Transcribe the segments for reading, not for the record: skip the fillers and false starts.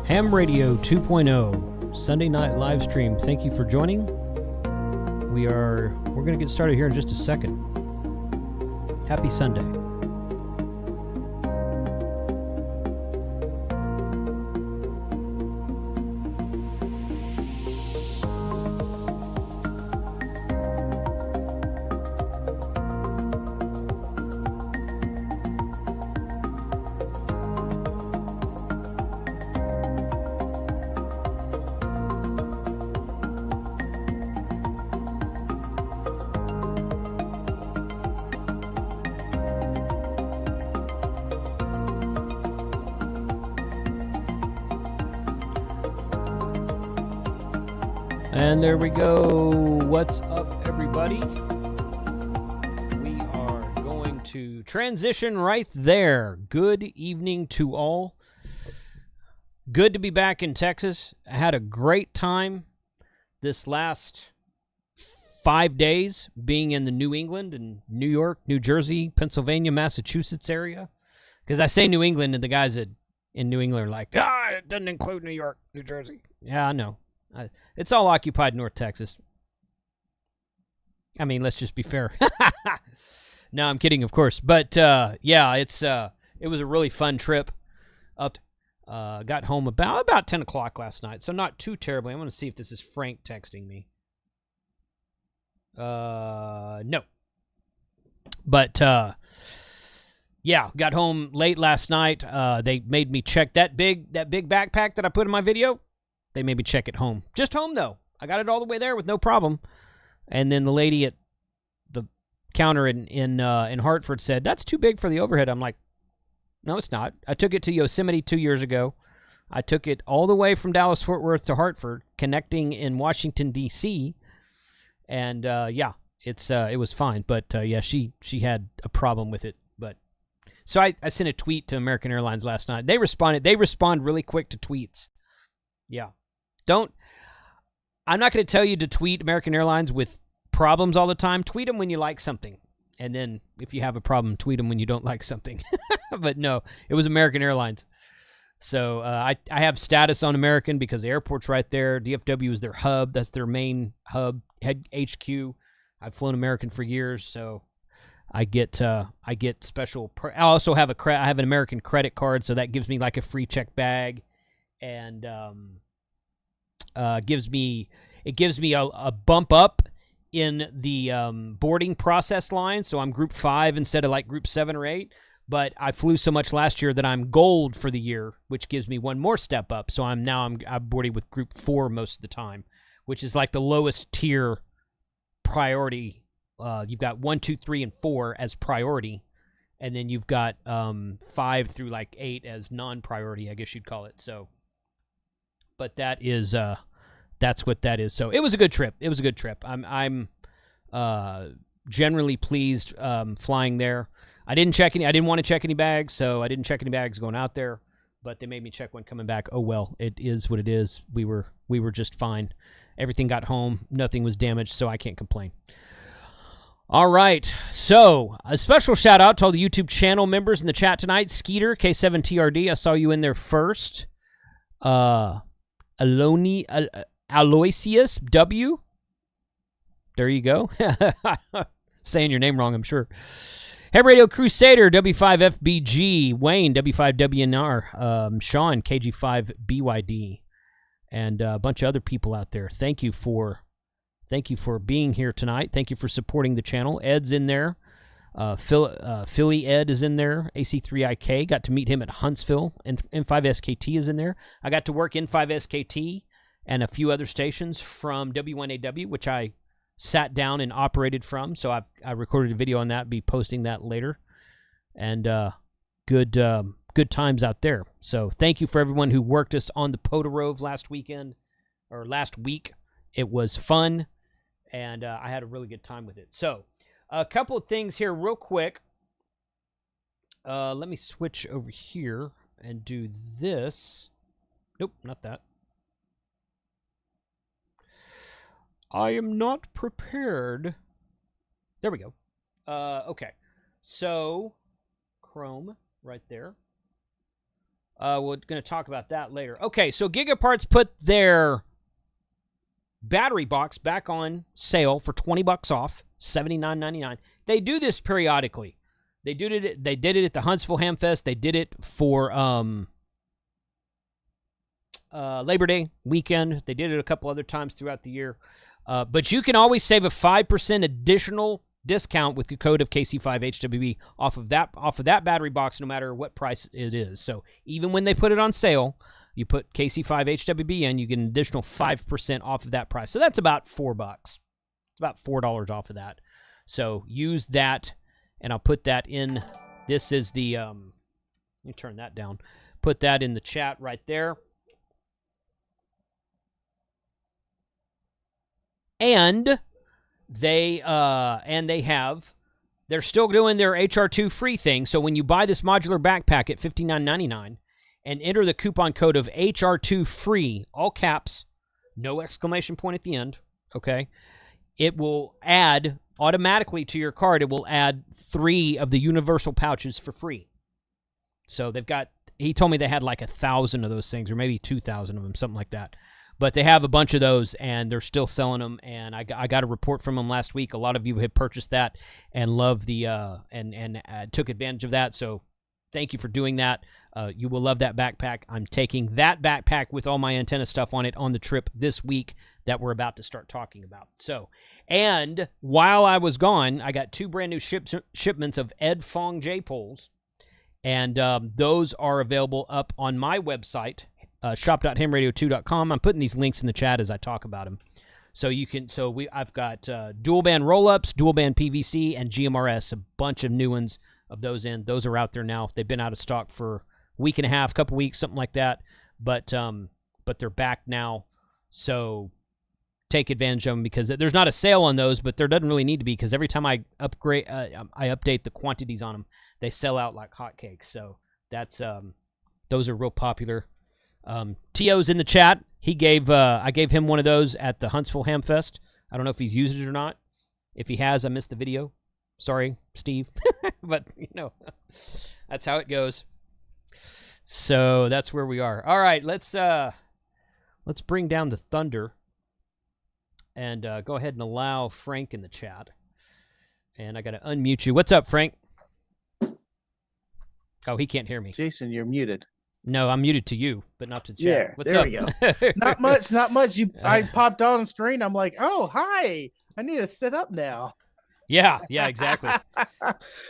Ham Radio 2.0 Sunday night live stream. Thank you for joining. We're going to get started here in just a second. Happy Sunday. And there we go. What's up, everybody? We are going to transition right there. Good evening to all. Good to be back in Texas. I had a great time this last 5 days being in the New England and New York, New Jersey, Pennsylvania, Massachusetts area. Because I say New England and the guys in New England are like, it doesn't include New York, New Jersey. Yeah, I know. It's all occupied North Texas. I mean, let's just be fair. No, I'm kidding, of course. But yeah, it was a really fun trip. Got home about 10 o'clock last night, so not too terribly. I want to see if this is Frank texting me. No. But yeah, got home late last night. They made me check that big backpack that I put in my video. They made me check it home. Just home, though. I got it all the way there with no problem. And then the lady at the counter in Hartford said, that's too big for the overhead. I'm like, no, it's not. I took it to Yosemite 2 years ago. I took it all the way from Dallas-Fort Worth to Hartford, connecting in Washington, D.C. And, yeah, it was fine. But, yeah, she had a problem with it. But so I sent a tweet to American Airlines last night. They responded. They respond really quick to tweets. Yeah. I'm not going to tell you to tweet American Airlines with problems all the time. Tweet them when you like something. And then if you have a problem, tweet them when you don't like something. But no, it was American Airlines. So I have status on American because the airport's right there. DFW is their hub. That's their main hub, head HQ. I've flown American for years, so I get special. I also have I have an American credit card, so that gives me like a free check bag. And gives me a bump up in the boarding process line, so I'm Group 5 instead of like Group 7 or 8. But I flew so much last year that I'm Gold for the year, which gives me one more step up. So I'm boarding with Group 4 most of the time, which is like the lowest tier priority. You've got 1, 2, 3, and 4 as priority, and then you've got 5 through like 8 as non-priority, I guess you'd call it. So. But that's what that is. So it was a good trip. I'm generally pleased flying there. I didn't want to check any bags, so I didn't check any bags going out there. But they made me check one coming back. Oh well, it is what it is. We were just fine. Everything got home. Nothing was damaged, so I can't complain. All right, so a special shout out to all the YouTube channel members in the chat tonight. Skeeter K7TRD, I saw you in there first. Aloysius W. There you go. Saying your name wrong, I'm sure. Head Radio Crusader, W5FBG, Wayne, W5WNR, Sean, KG5BYD, and a bunch of other people out there. Thank you for being here tonight. Thank you for supporting the channel. Ed's in there. Philly Ed is in there. AC3IK, got to meet him at Huntsville, and N5SKT is in there. I got to work N5SKT and a few other stations from W1AW, which I sat down and operated from. So I recorded a video on that. Be posting that later, and good times out there. So thank you for everyone who worked us on the POTA Rove last week. It was fun, and I had a really good time with it. So. A couple of things here real quick. Let me switch over here and do this. Nope, not that. I am not prepared. There we go. Okay. So, Chrome right there. We're going to talk about that later. Okay, so Gigaparts put their battery box back on sale for $20 off, $79.99. They do this periodically. They did it at the Huntsville Hamfest. They did it for Labor Day weekend. They did it a couple other times throughout the year. But you can always save a 5% additional discount with the code of KC5HWB off of that battery box, no matter what price it is. So even when they put it on sale, you put KC5HWB in, you get an additional 5% off of that price. So that's about $4. It's about $4 off of that. So use that, and I'll put that in. This is the let me turn that down. Put that in the chat right there. And they're still doing their HR2 free thing. So when you buy this modular backpack at $59.99 and enter the coupon code of HR2 free, all caps, no exclamation point at the end, okay, it will add automatically to your card. It will add 3 of the universal pouches for free. So he told me they had like 1,000 of those things, or maybe 2,000 of them, something like that. But they have a bunch of those, and they're still selling them. And I got a report from them last week. A lot of you have purchased that and love the and took advantage of that. So thank you for doing that. You will love that backpack. I'm taking that backpack with all my antenna stuff on it on the trip this week that we're about to start talking about. So, and while I was gone, I got 2 brand new shipments of Ed Fong J poles, and those are available up on my website. Shop.hamradio2.com. I'm putting these links in the chat as I talk about them. So you can, I've got dual band roll-ups, dual band PVC, and GMRS, a bunch of new ones of those in. Those are out there now. They've been out of stock for a week and a half, couple weeks, something like that. But they're back now. So take advantage of them, because there's not a sale on those, but there doesn't really need to be, because every time I update the quantities on them, they sell out like hotcakes. So that's those are real popular. T.O.'s in the chat. I gave him one of those at the Huntsville Hamfest. I don't know if he's used it or not. If he has, I missed the video. Sorry, Steve. But, that's how it goes. So that's where we are. All right, let's bring down the thunder and go ahead and allow Frank in the chat. And I got to unmute you. What's up, Frank? Oh, he can't hear me. Jason, you're muted. No, I'm muted to you, but not to the chat. Yeah, What's there up? we go. Not much. I popped on the screen. I'm like, oh, hi. I need to sit up now. Yeah, exactly.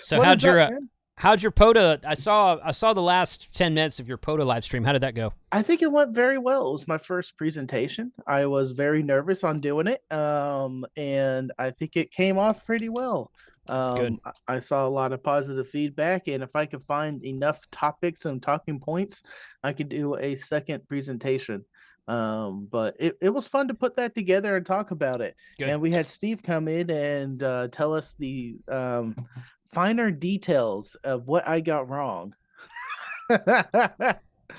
So how'd your POTA? I saw the last 10 minutes of your POTA live stream. How did that go? I think it went very well. It was my first presentation. I was very nervous on doing it, and I think it came off pretty well. Good. I saw a lot of positive feedback, and if I could find enough topics and talking points, I could do a second presentation. But it was fun to put that together and talk about it. Good. And we had Steve come in and tell us the finer details of what I got wrong.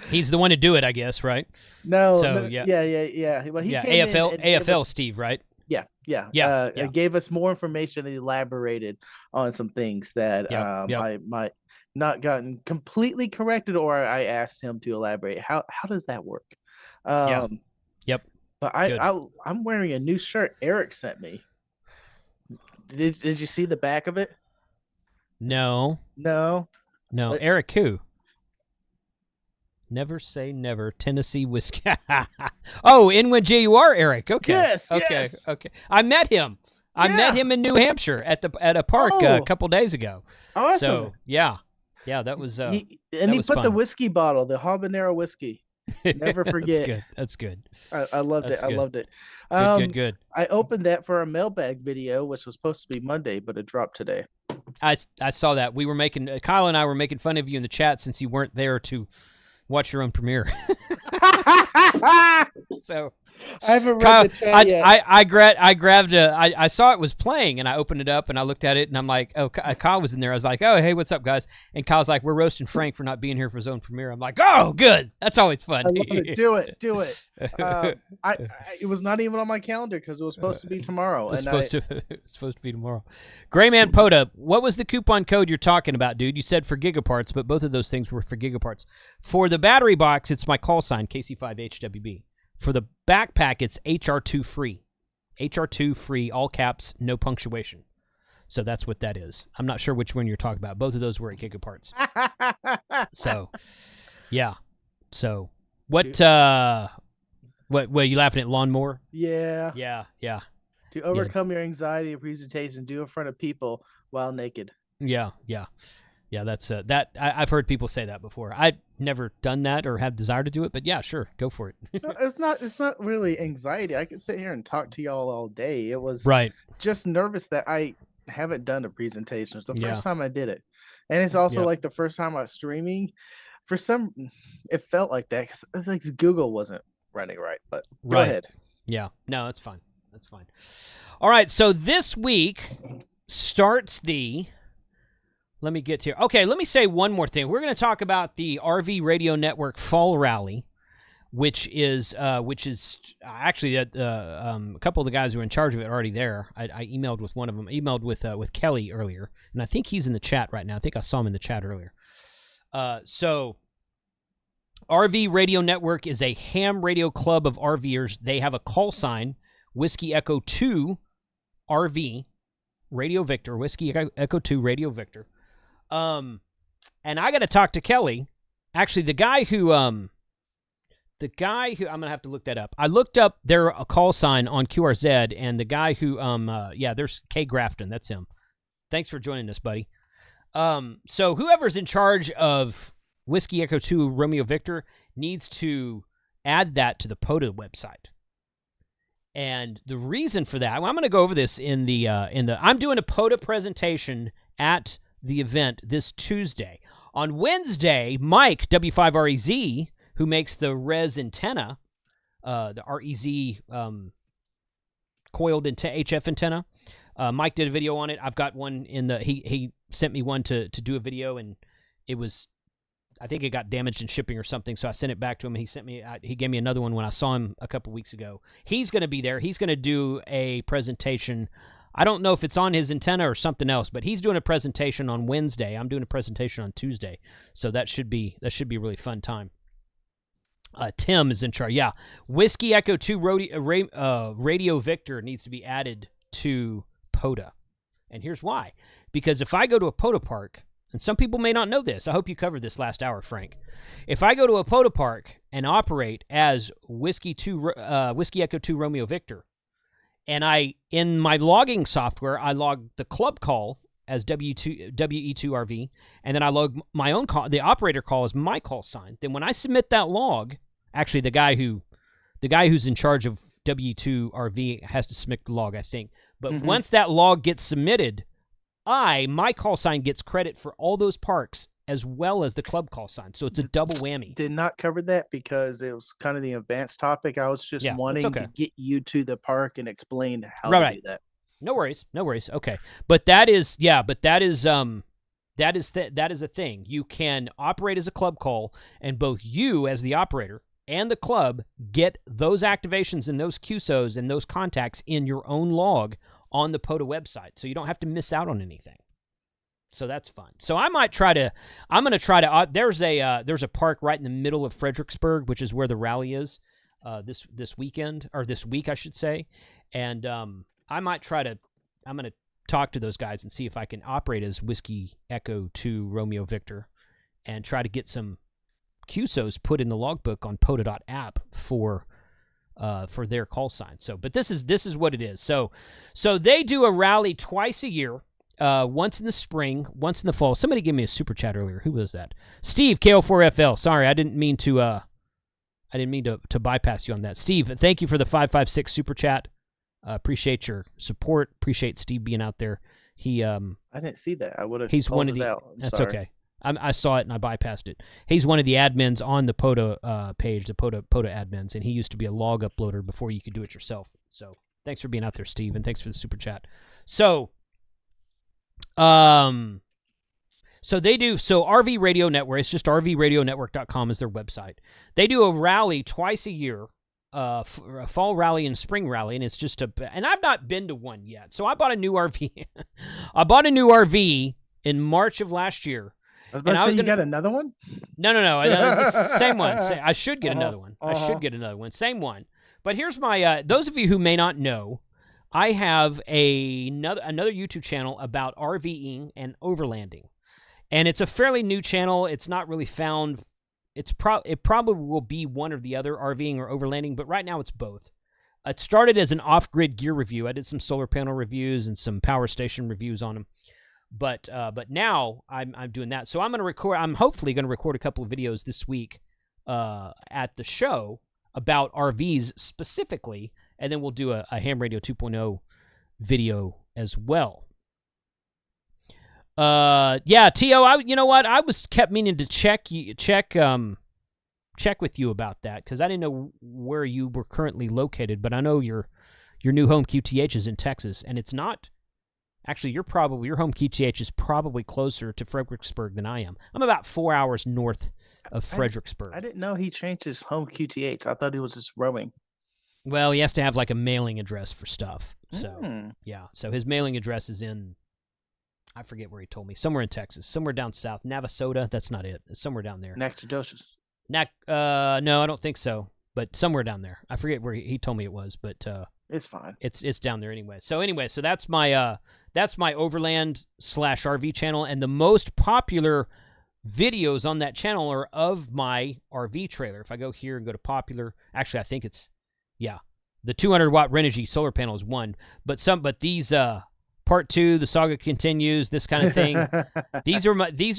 He's the one to do it, I guess, right? No. Yeah. Well, he came AFL us, Steve, right? Yeah. It gave us more information and elaborated on some things that I might not gotten completely corrected, or I asked him to elaborate. How does that work? Yep. But I'm wearing a new shirt Eric sent me. Did you see the back of it? No. Eric who? Never say never. Tennessee whiskey. Oh, NWJUR Eric. Okay. Yes. Okay. I met him. I met him in New Hampshire at a park a couple days ago. Awesome. So yeah, that was. He put fun. The whiskey bottle, the habanero whiskey. Never forget. That's good. I loved it. I loved it. Good. I opened that for a mailbag video, which was supposed to be Monday, but it dropped today. I saw that. We were Kyle and I were making fun of you in the chat since you weren't there to watch your own premiere. So I haven't read Kyle, the chat yet. I grabbed I saw it was playing and I opened it up and I looked at it and I'm like, oh, Kyle was in there. I was like, oh, hey, what's up, guys? And Kyle's like, we're roasting Frank for not being here for his own premiere. I'm like, oh, good. That's always fun. I love it. Do it. It was not even on my calendar because it was supposed to be tomorrow. It's supposed to be tomorrow. Grayman POTA, what was the coupon code you're talking about, dude? You said for gigaparts, but both of those things were for gigaparts. For the battery box, it's my call sign, KC5HWB. For the backpack, it's HR2 free. HR2 free, all caps, no punctuation. So that's what that is. I'm not sure which one you're talking about. Both of those were at gigaparts. So, yeah. So, what were you laughing at lawnmower? Yeah. Yeah. To overcome your anxiety of presentation, do it in front of people while naked. Yeah. That's that. I've heard people say that before. I've never done that or have desire to do it, but yeah, sure, go for it. No, it's not really anxiety. I could sit here and talk to y'all all day. It was just nervous that I haven't done a presentation. It's the first time I did it, and it's also like the first time I was streaming. For some, it felt like that because it's like Google wasn't running right. But go ahead. Yeah, no, that's fine. That's fine. All right, so this week starts the. Let me get here. Okay, let me say one more thing. We're going to talk about the RV Radio Network Fall Rally, which is actually a couple of the guys who are in charge of it are already there. I emailed with one of them. Emailed with Kelly earlier, and I think he's in the chat right now. I think I saw him in the chat earlier. So RV Radio Network is a ham radio club of RVers. They have a call sign, Whiskey Echo 2 RV Radio Victor, Whiskey Echo 2 Radio Victor. And I got to talk to Kelly. Actually, the guy who I'm going to have to look that up. I looked up their call sign on QRZ, and the guy who, there's K Grafton. That's him. Thanks for joining us, buddy. So whoever's in charge of Whiskey Echo 2 Romeo Victor needs to add that to the POTA website. And the reason for that, I'm going to go over this I'm doing a POTA presentation at the event this Tuesday. On Wednesday, Mike, W5REZ, who makes the Res antenna, the REZ coiled HF antenna, Mike did a video on it. I've got one he sent me one to do a video, and it was, I think it got damaged in shipping or something, so I sent it back to him. He gave me another one when I saw him a couple weeks ago. He's going to be there. He's going to do a presentation. I don't know if it's on his antenna or something else, but he's doing a presentation on Wednesday. I'm doing a presentation on Tuesday, so that should be a really fun time. Tim is in charge. Yeah, Whiskey Echo 2 Radio Victor needs to be added to POTA, and here's why. Because if I go to a POTA park, and some people may not know this, I hope you covered this last hour, Frank. If I go to a POTA park and operate as Whiskey Echo 2 Romeo Victor, and in my logging software, I log the club call as WE2RV, and then I log my own call. The operator call is my call sign. Then when I submit that log, actually the guy who's in charge of WE2RV has to submit the log, I think. But once that log gets submitted, my call sign gets credit for all those parks as well as the club call sign. So it's a double whammy. Did not cover that because it was kind of the advanced topic. I was just wanting to get you to the park and explain how to do that. No worries. Okay. But that is a thing. You can operate as a club call, and both you as the operator and the club get those activations and those QSOs and those contacts in your own log on the POTA website, so you don't have to miss out on anything. So that's fun. So I'm going to try to, there's a park right in the middle of Fredericksburg, which is where the rally is, this weekend, or this week, I should say. And, I'm going to talk to those guys and see if I can operate as Whiskey Echo 2 Romeo Victor and try to get some QSOs put in the logbook on POTA.app for their call sign. So, but this is what it is. So they do a rally twice a year. Once in the spring, once in the fall. Somebody gave me a super chat earlier. Who was that? Steve, KO4FL. Sorry, I didn't mean to bypass you on that. Steve, thank you for the 556 super chat. Appreciate your support. Appreciate Steve being out there. I didn't see that. I would have. He's one of the. Out. That's sorry. Okay. I saw it and I bypassed it. He's one of the admins on the POTA page, the POTA admins, and he used to be a log uploader before you could do it yourself. So thanks for being out there, Steve, and thanks for the super chat. So, so they do, so RV Radio Network, it's just rvradionetwork.com is their website. They do a rally twice a year, a fall rally and spring rally, and it's just and I've not been to one yet. So I bought a new RV. I bought a new RV in March of last year. I was about to say, you got another one? No. It's the same one. I should get another one. I should get another one. Same one. But here's my, those of you who may not know, I have another YouTube channel about RVing and overlanding. And it's a fairly new channel. It's not really found. It probably will be one or the other, RVing or overlanding, but right now it's both. It started as an off-grid gear review. I did some solar panel reviews and some power station reviews on them. But now I'm doing that. So I'm hopefully going to record a couple of videos this week at the show about RVs specifically, and then we'll do a Ham Radio 2.0 video as well. Yeah, T.O., you know what? I kept meaning to check with you about that, because I didn't know where you were currently located, but I know your new home QTH is in Texas, and it's not. Actually, your home QTH is probably closer to Fredericksburg than I am. I'm about 4 hours north of Fredericksburg. I didn't know he changed his home QTH. I thought he was just roaming. Well, he has to have like a mailing address for stuff. So, yeah. So his mailing address is in, I forget where he told me, somewhere in Texas, somewhere down south. Navasota, that's not it. It's somewhere down there. Nacogdoches. No, I don't think so, but somewhere down there. I forget where he told me it was, but it's fine. It's down there anyway. So that's my overland / RV channel, and the most popular videos on that channel are of my RV trailer. If I go here and go to popular, actually I think it's the 200-watt Renogy solar panel is one, but these part 2, the saga continues, this kind of thing. These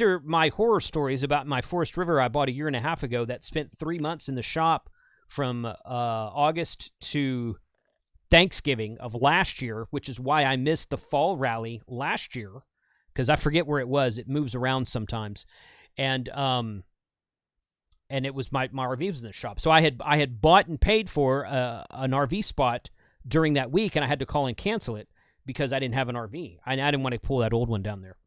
are my horror stories about my Forest River I bought a year and a half ago that spent 3 months in the shop from August to Thanksgiving of last year, which is why I missed the fall rally last year, because I forget where it was. It moves around sometimes, and it was my RV was in the shop. So I had bought and paid for an RV spot during that week, and I had to call and cancel it because I didn't have an RV. I didn't want to pull that old one down there.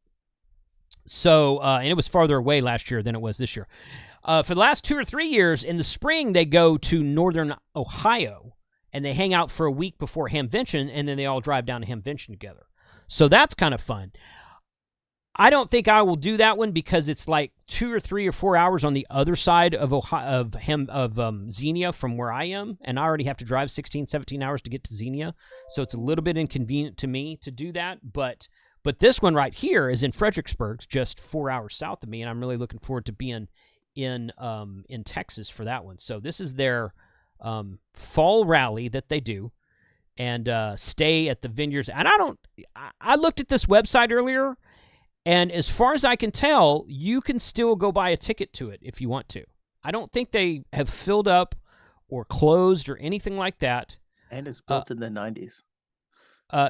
So and it was farther away last year than it was this year. For the last 2 or 3 years, in the spring they go to northern Ohio. And they hang out for a week before Hamvention, and then they all drive down to Hamvention together. So that's kind of fun. I don't think I will do that one because it's like 2 or 3 or 4 hours on the other side of Xenia from where I am, and I already have to drive 16, 17 hours to get to Xenia. So it's a little bit inconvenient to me to do that. But this one right here is in Fredericksburg, just 4 hours south of me, and I'm really looking forward to being in Texas for that one. So this is their fall rally that they do, and stay at the vineyards. And I looked at this website earlier, and as far as I can tell, you can still go buy a ticket to it if you want to. I don't think they have filled up or closed or anything like that. And it's built in the 90s.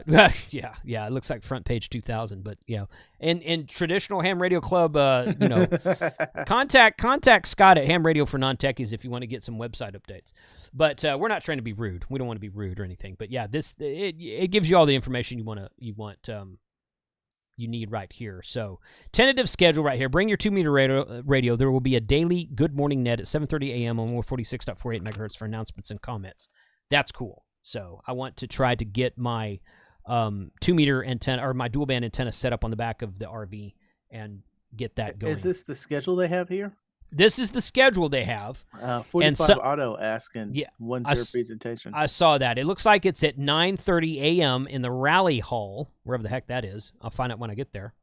Yeah, it looks like front page 2000, but in traditional Ham Radio Club, contact Scott at Ham Radio for Non-Techies if you want to get some website updates. But we're not trying to be rude. We don't want to be rude or anything. But yeah, it gives you all the information you need right here. So tentative schedule right here. Bring your 2-meter radio. There will be a daily Good Morning Net at 7:30 a.m. on 146.48 megahertz for announcements and comments. That's cool. So I want to try to get my 2-meter antenna or my dual band antenna set up on the back of the RV and get that going. Is this the schedule they have here? This is the schedule they have. 45 Auto asking when's their presentation. I saw that. It looks like it's at 9:30 a.m. in the Rally Hall, wherever the heck that is. I'll find out when I get there.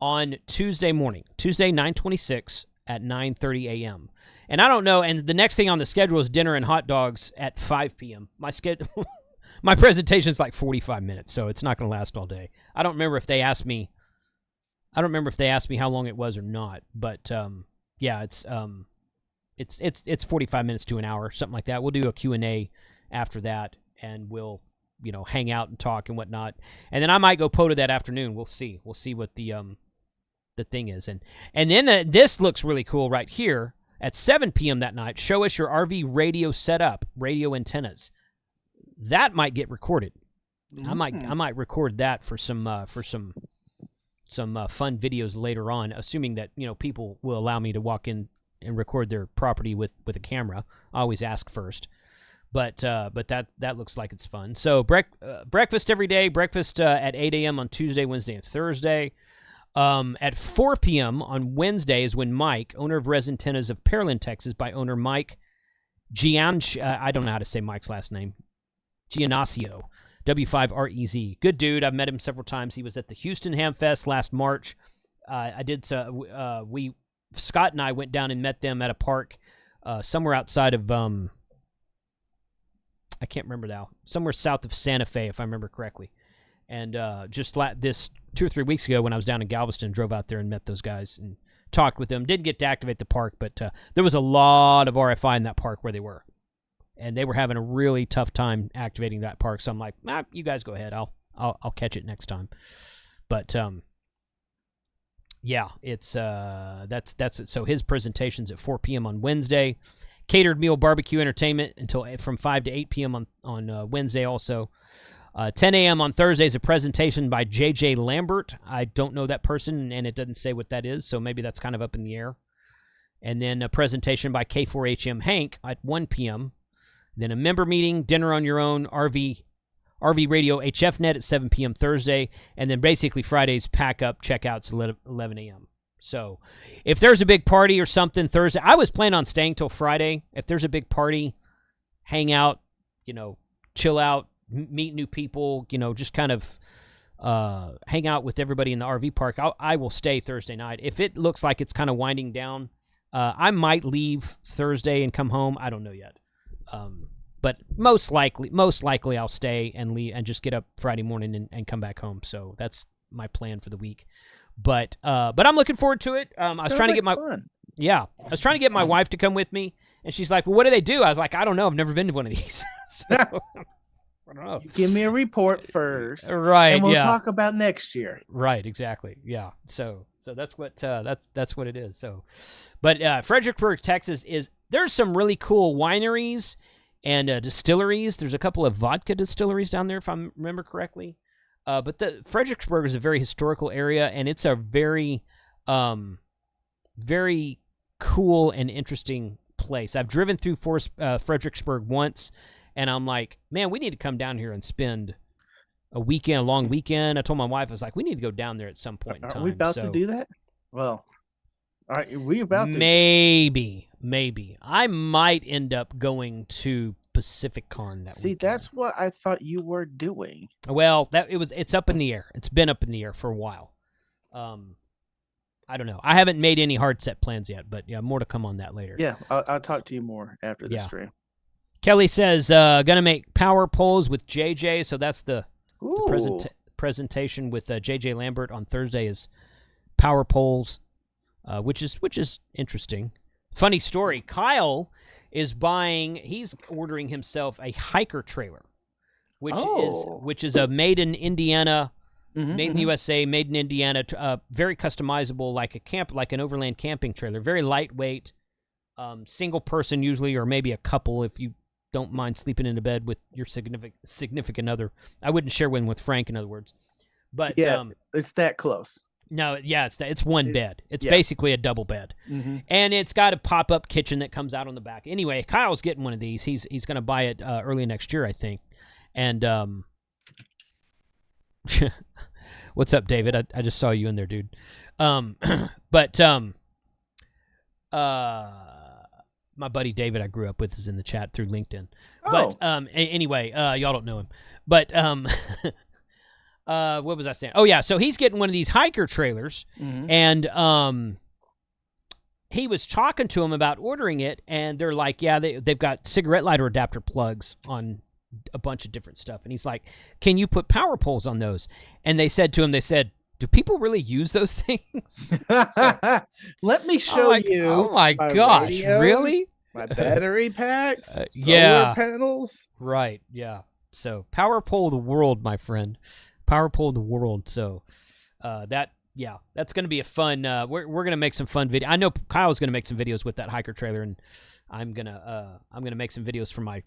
On Tuesday morning, Tuesday 9/26 at 9:30 a.m. And I don't know, and the next thing on the schedule is dinner and hot dogs at 5 p.m. My presentation is like 45 minutes, so it's not going to last all day. I don't remember if they asked me how long it was or not, but yeah, it's 45 minutes to an hour, something like that. We'll do a Q&A after that, and we'll hang out and talk and whatnot. And then I might go POTA that afternoon. We'll see. We'll see what the the thing is. And then this looks really cool right here at 7 p.m. that night. Show us your RV radio setup, radio antennas. That might get recorded. I might record that for some fun videos later on, assuming that people will allow me to walk in and record their property with a camera. I always ask first. But that looks like it's fun. So breakfast every day. Breakfast at 8 a.m. on Tuesday, Wednesday, and Thursday. At 4 p.m. on Wednesday is when Mike, owner of Res Antennas of Pearland, Texas, by owner Mike Gianch, I don't know how to say Mike's last name, Giannacio, W2RV. Good dude. I've met him several times. He was at the Houston Ham Fest last March. Scott and I went down and met them at a park somewhere outside of I can't remember now. Somewhere south of Santa Fe, if I remember correctly. And this 2 or 3 weeks ago when I was down in Galveston, drove out there and met those guys and talked with them. Didn't get to activate the park, but there was a lot of RFI in that park where they were. And they were having a really tough time activating that park. So I'm like, you guys go ahead. I'll catch it next time. But yeah, it's that's it. So his presentation's at 4 p.m. on Wednesday. Catered meal barbecue entertainment from 5 to 8 p.m. on Wednesday also. 10 a.m. on Thursday is a presentation by J.J. Lambert. I don't know that person, and it doesn't say what that is, so maybe that's kind of up in the air. And then a presentation by K4HM Hank at 1 p.m. Then a member meeting, dinner on your own, RV Radio HFnet at 7 p.m. Thursday. And then basically Friday's pack up, checkouts 11 a.m. So if there's a big party or something Thursday, I was planning on staying till Friday. If there's a big party, hang out, chill out, meet new people, just kind of hang out with everybody in the RV park. I will stay Thursday night. If it looks like it's kind of winding down, I might leave Thursday and come home. I don't know yet. But most likely I'll stay and leave and just get up Friday morning and come back home. So that's my plan for the week. But I'm looking forward to it. I was trying to get I was trying to get my wife to come with me, and she's like, "Well, what do they do?" I was like, "I don't know. I've never been to one of these." So, I don't know. Give me a report first, right? And we'll talk about next year. Right, exactly. Yeah. So that's what that's what it is. So, but Fredericksburg, Texas there's some really cool wineries and distilleries. There's a couple of vodka distilleries down there, if I remember correctly. But Fredericksburg is a very historical area, and it's a very, very cool and interesting place. I've driven through Fredericksburg once, and I'm like, man, we need to come down here and spend a long weekend. I told my wife, I was like, we need to go down there at some point in time. Are we about to do that? Well, are we about to? Maybe. I might end up going to Pacific Con that weekend. That's what I thought you were doing. Well, it's up in the air. It's been up in the air for a while. I don't know. I haven't made any hard set plans yet, but yeah, more to come on that later. Yeah, I'll talk to you more after the stream. Kelly says, gonna make power polls with JJ, so that's the presentation with JJ Lambert on Thursday is power polls, which is interesting. Funny story, Kyle is he's ordering himself a hiker trailer, which is a made in Indiana, made in the USA, made in Indiana, very customizable, like an overland camping trailer, very lightweight, single person usually, or maybe a couple if you don't mind sleeping in a bed with your significant other. I wouldn't share one with Frank, in other words. But yeah, it's that close. No, yeah, it's one bed. It's basically a double bed, and it's got a pop-up kitchen that comes out on the back. Anyway, Kyle's getting one of these. He's going to buy it early next year, I think. And what's up, David? I just saw you in there, dude. But my buddy David I grew up with is in the chat through LinkedIn. Oh. But anyway, y'all don't know him. But what was I saying? Oh yeah, so he's getting one of these hiker trailers, and he was talking to him about ordering it, and they're like, yeah, they've got cigarette lighter adapter plugs on a bunch of different stuff, and he's like, can you put power poles on those? And they said to him, do people really use those things? Let me show you. Oh my gosh, radios, really? My battery packs, solar panels. Right, yeah. So power pole the world, my friend. Power pole the world. So that yeah, that's going to be a fun. We're going to make some fun video. I know Kyle's going to make some videos with that hiker trailer, and I'm gonna make some videos for my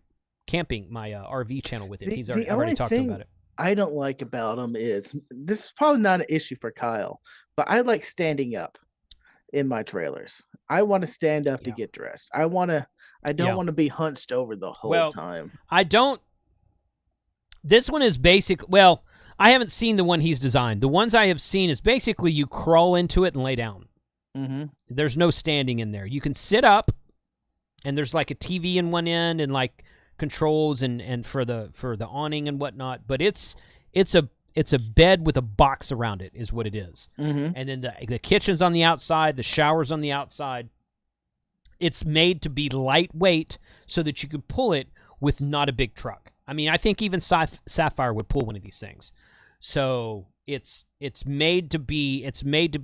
camping, my RV channel with it. I've already talked to him about it. I don't like about them is, this is probably not an issue for Kyle, but I like standing up in my trailers. I want to stand up to get dressed. I don't want to be hunched over the whole time. I don't. This one is basic. Well, I haven't seen the one he's designed. The ones I have seen is basically you crawl into it and lay down. Mm-hmm. There's no standing in there. You can sit up, and there's like a TV in one end and like controls and for the awning and whatnot. But it's a bed with a box around it is what it is. Mm-hmm. And then the kitchen's on the outside, the shower's on the outside. It's made to be lightweight so that you can pull it with not a big truck. I mean, I think even Sapphire would pull one of these things. So it's made to be instead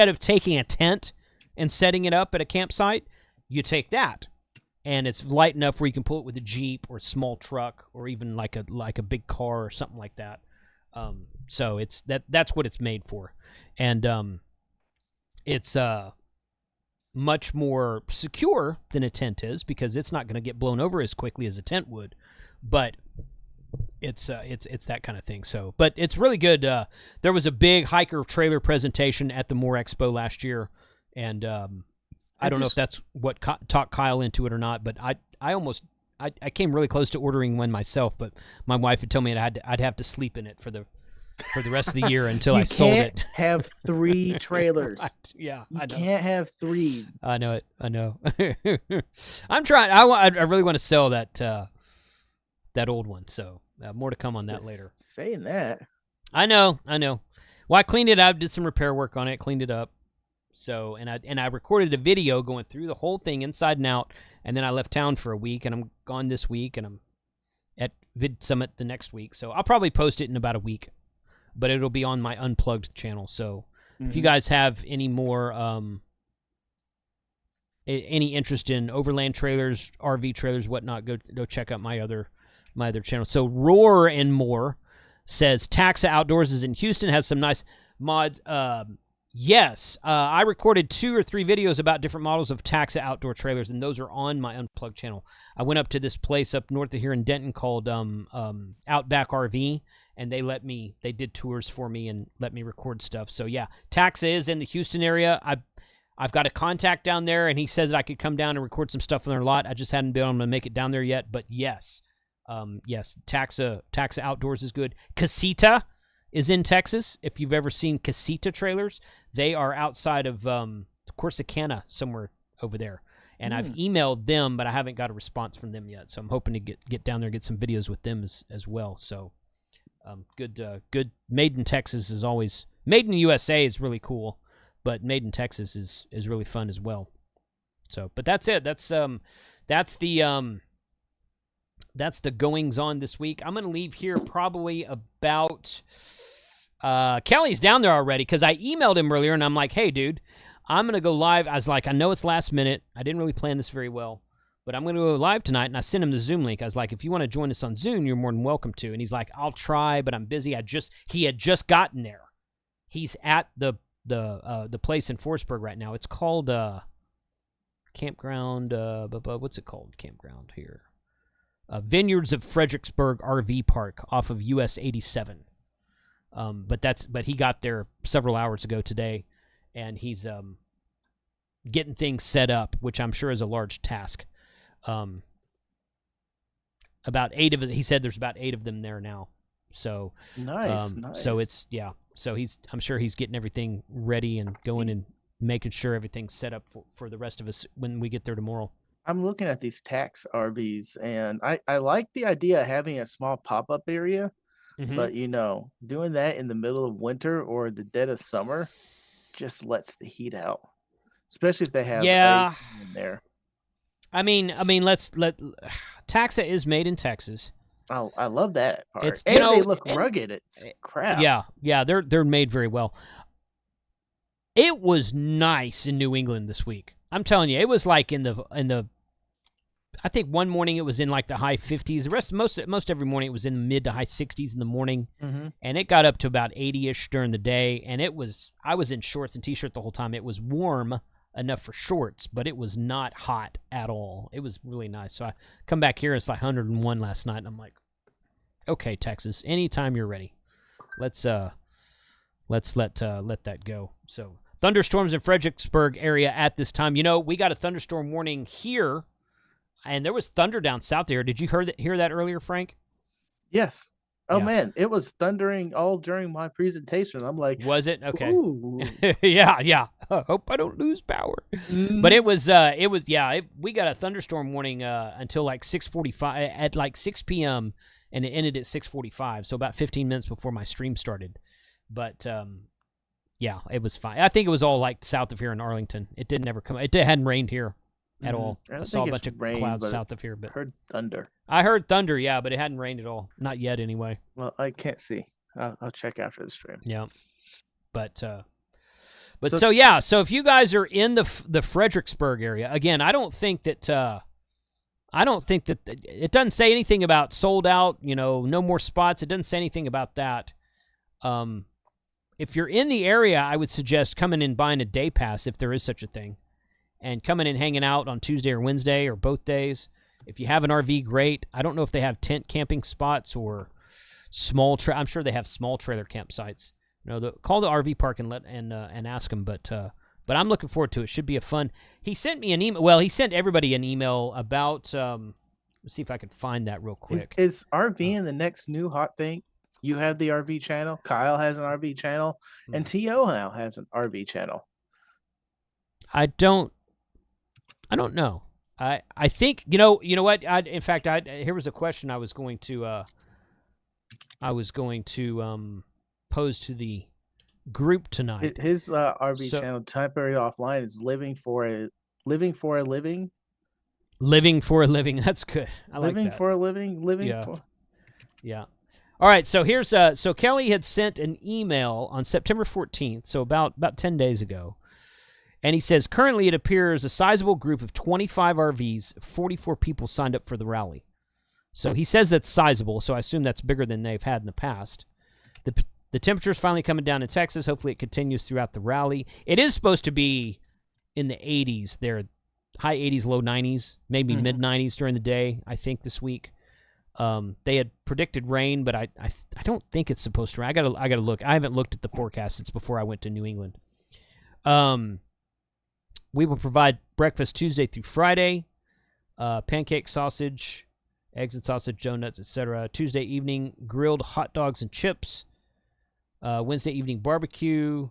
of taking a tent and setting it up at a campsite, you take that, and it's light enough where you can pull it with a Jeep or a small truck or even like a big car or something like that. So that's what it's made for, and it's much more secure than a tent is because it's not going to get blown over as quickly as a tent would, but it's that kind of thing. So, but it's really good. There was a big hiker trailer presentation at the Moore Expo last year, and I don't know if that's what talked Kyle into it or not, but I came really close to ordering one myself, but my wife had told me I'd have to sleep in it for the rest of the year until I sold it. You can't have 3 trailers. Yeah, I can't have 3. I know it. I know. I'm trying. I really want to sell that old one. So more to come on that later. Saying that. I know. Well, I cleaned it up, did some repair work on it, cleaned it up. So and I recorded a video going through the whole thing inside and out, and then I left town for a week, and I'm gone this week, and I'm at Vid Summit the next week. So I'll probably post it in about a week, but it'll be on my Unplugged channel. So if you guys have any more any interest in overland trailers, RV trailers, whatnot, go check out my other channel. So Roar and More says Taxa Outdoors is in Houston, has some nice mods. Yes, I recorded 2 or 3 videos about different models of Taxa outdoor trailers, and those are on my Unplugged channel. I went up to this place up north of here in Denton called Outback RV, and they did tours for me and let me record stuff. So yeah, Taxa is in the Houston area. I've got a contact down there, and he says I could come down and record some stuff on their lot. I just hadn't been able to make it down there yet, but yes, Taxa Outdoors is good. Casita is in Texas. If you've ever seen Casita trailers, they are outside of Corsicana, somewhere over there. And I've emailed them, but I haven't got a response from them yet. So I'm hoping to get down there and get some videos with them as well. So good. Made in Texas is always, made in the USA is really cool, but made in Texas is really fun as well. So, but that's it. That's the goings on this week. I'm going to leave here probably about... Kelly's down there already because I emailed him earlier, and I'm like, hey, dude, I'm going to go live. I was like, I know it's last minute. I didn't really plan this very well, but I'm going to go live tonight, and I sent him the Zoom link. I was like, if you want to join us on Zoom, you're more than welcome to. And he's like, I'll try, but I'm busy. He had just gotten there. He's at the place in Fredericksburg right now. It's called Campground. What's it called? Campground here. Vineyards of Fredericksburg RV Park off of US 87. But he got there several hours ago today, and he's getting things set up, which I'm sure is a large task. About 8 of it. He said there's about 8 of them there now. So nice. So it's So I'm sure he's getting everything ready and going and making sure everything's set up for the rest of us when we get there tomorrow. I'm looking at these tax RVs, and I like the idea of having a small pop-up area, but doing that in the middle of winter or the dead of summer just lets the heat out, especially if they have AC in there. I mean, Taxa is made in Texas. I love that part. They look rugged. It's crap. Yeah, they're made very well. It was nice in New England this week. I'm telling you, it was like in the I think one morning it was in like the high 50s. The rest, most every morning it was in the mid to high 60s in the morning, and it got up to about 80-ish during the day. And I was in shorts and t-shirt the whole time. It was warm enough for shorts, but it was not hot at all. It was really nice. So I come back here, it's like 101 last night, and I'm like, okay, Texas, anytime you're ready, let's let that go. So thunderstorms in Fredericksburg area at this time. You know, we got a thunderstorm warning here. And there was thunder down south there. Did you hear that earlier, Frank? Yes. Oh, yeah. Man, it was thundering all during my presentation. I'm like, was it? Okay. Yeah. Hope I don't lose power. But it was we got a thunderstorm warning until like 6:45 at like 6 p.m. and it ended at 6:45, so about 15 minutes before my stream started. But yeah, it was fine. I think it was all like south of here in Arlington. It didn't ever come. It hadn't rained here at all. I saw a bunch of clouds south of here, but heard thunder. I heard thunder, yeah, but it hadn't rained at all. Not yet, anyway. Well, I can't see. I'll check after the stream. Yeah, but so if you guys are in the Fredericksburg area, again, I don't think that it doesn't say anything about sold out. You know, no more spots. It doesn't say anything about that. If you're in the area, I would suggest coming in buying a day pass if there is such a thing. And coming in hanging out on Tuesday or Wednesday or both days. If you have an RV, great. I don't know if they have tent camping spots or I'm sure they have small trailer campsites. You know, call the RV park and ask them. But I'm looking forward to it. Should be a fun. He sent me an email. Well, he sent everybody an email about. Let's see if I can find that real quick. Is RV the next new hot thing? You have the RV channel. Kyle has an RV channel, and To now has an RV channel. I don't know. I think you know what. Here was a question I was going to pose to the group tonight. His RV channel, temporary offline, is living for a living. Living for a living. That's good. I like that. Living for a living. Yeah. All right. So here's so Kelly had sent an email on September 14th, so about 10 days ago. And he says, currently it appears a sizable group of 25 RVs, 44 people signed up for the rally. So he says that's sizable, so I assume that's bigger than they've had in the past. The temperature's finally coming down in Texas. Hopefully it continues throughout the rally. It is supposed to be in the 80s. They're high 80s, low 90s, maybe mid 90s during the day, I think, this week. They had predicted rain, but I don't think it's supposed to rain. I gotta look. I haven't looked at the forecast since before I went to New England. We will provide breakfast Tuesday through Friday, pancake, sausage, eggs and sausage, donuts, etc. Tuesday evening, grilled hot dogs and chips. Wednesday evening, barbecue.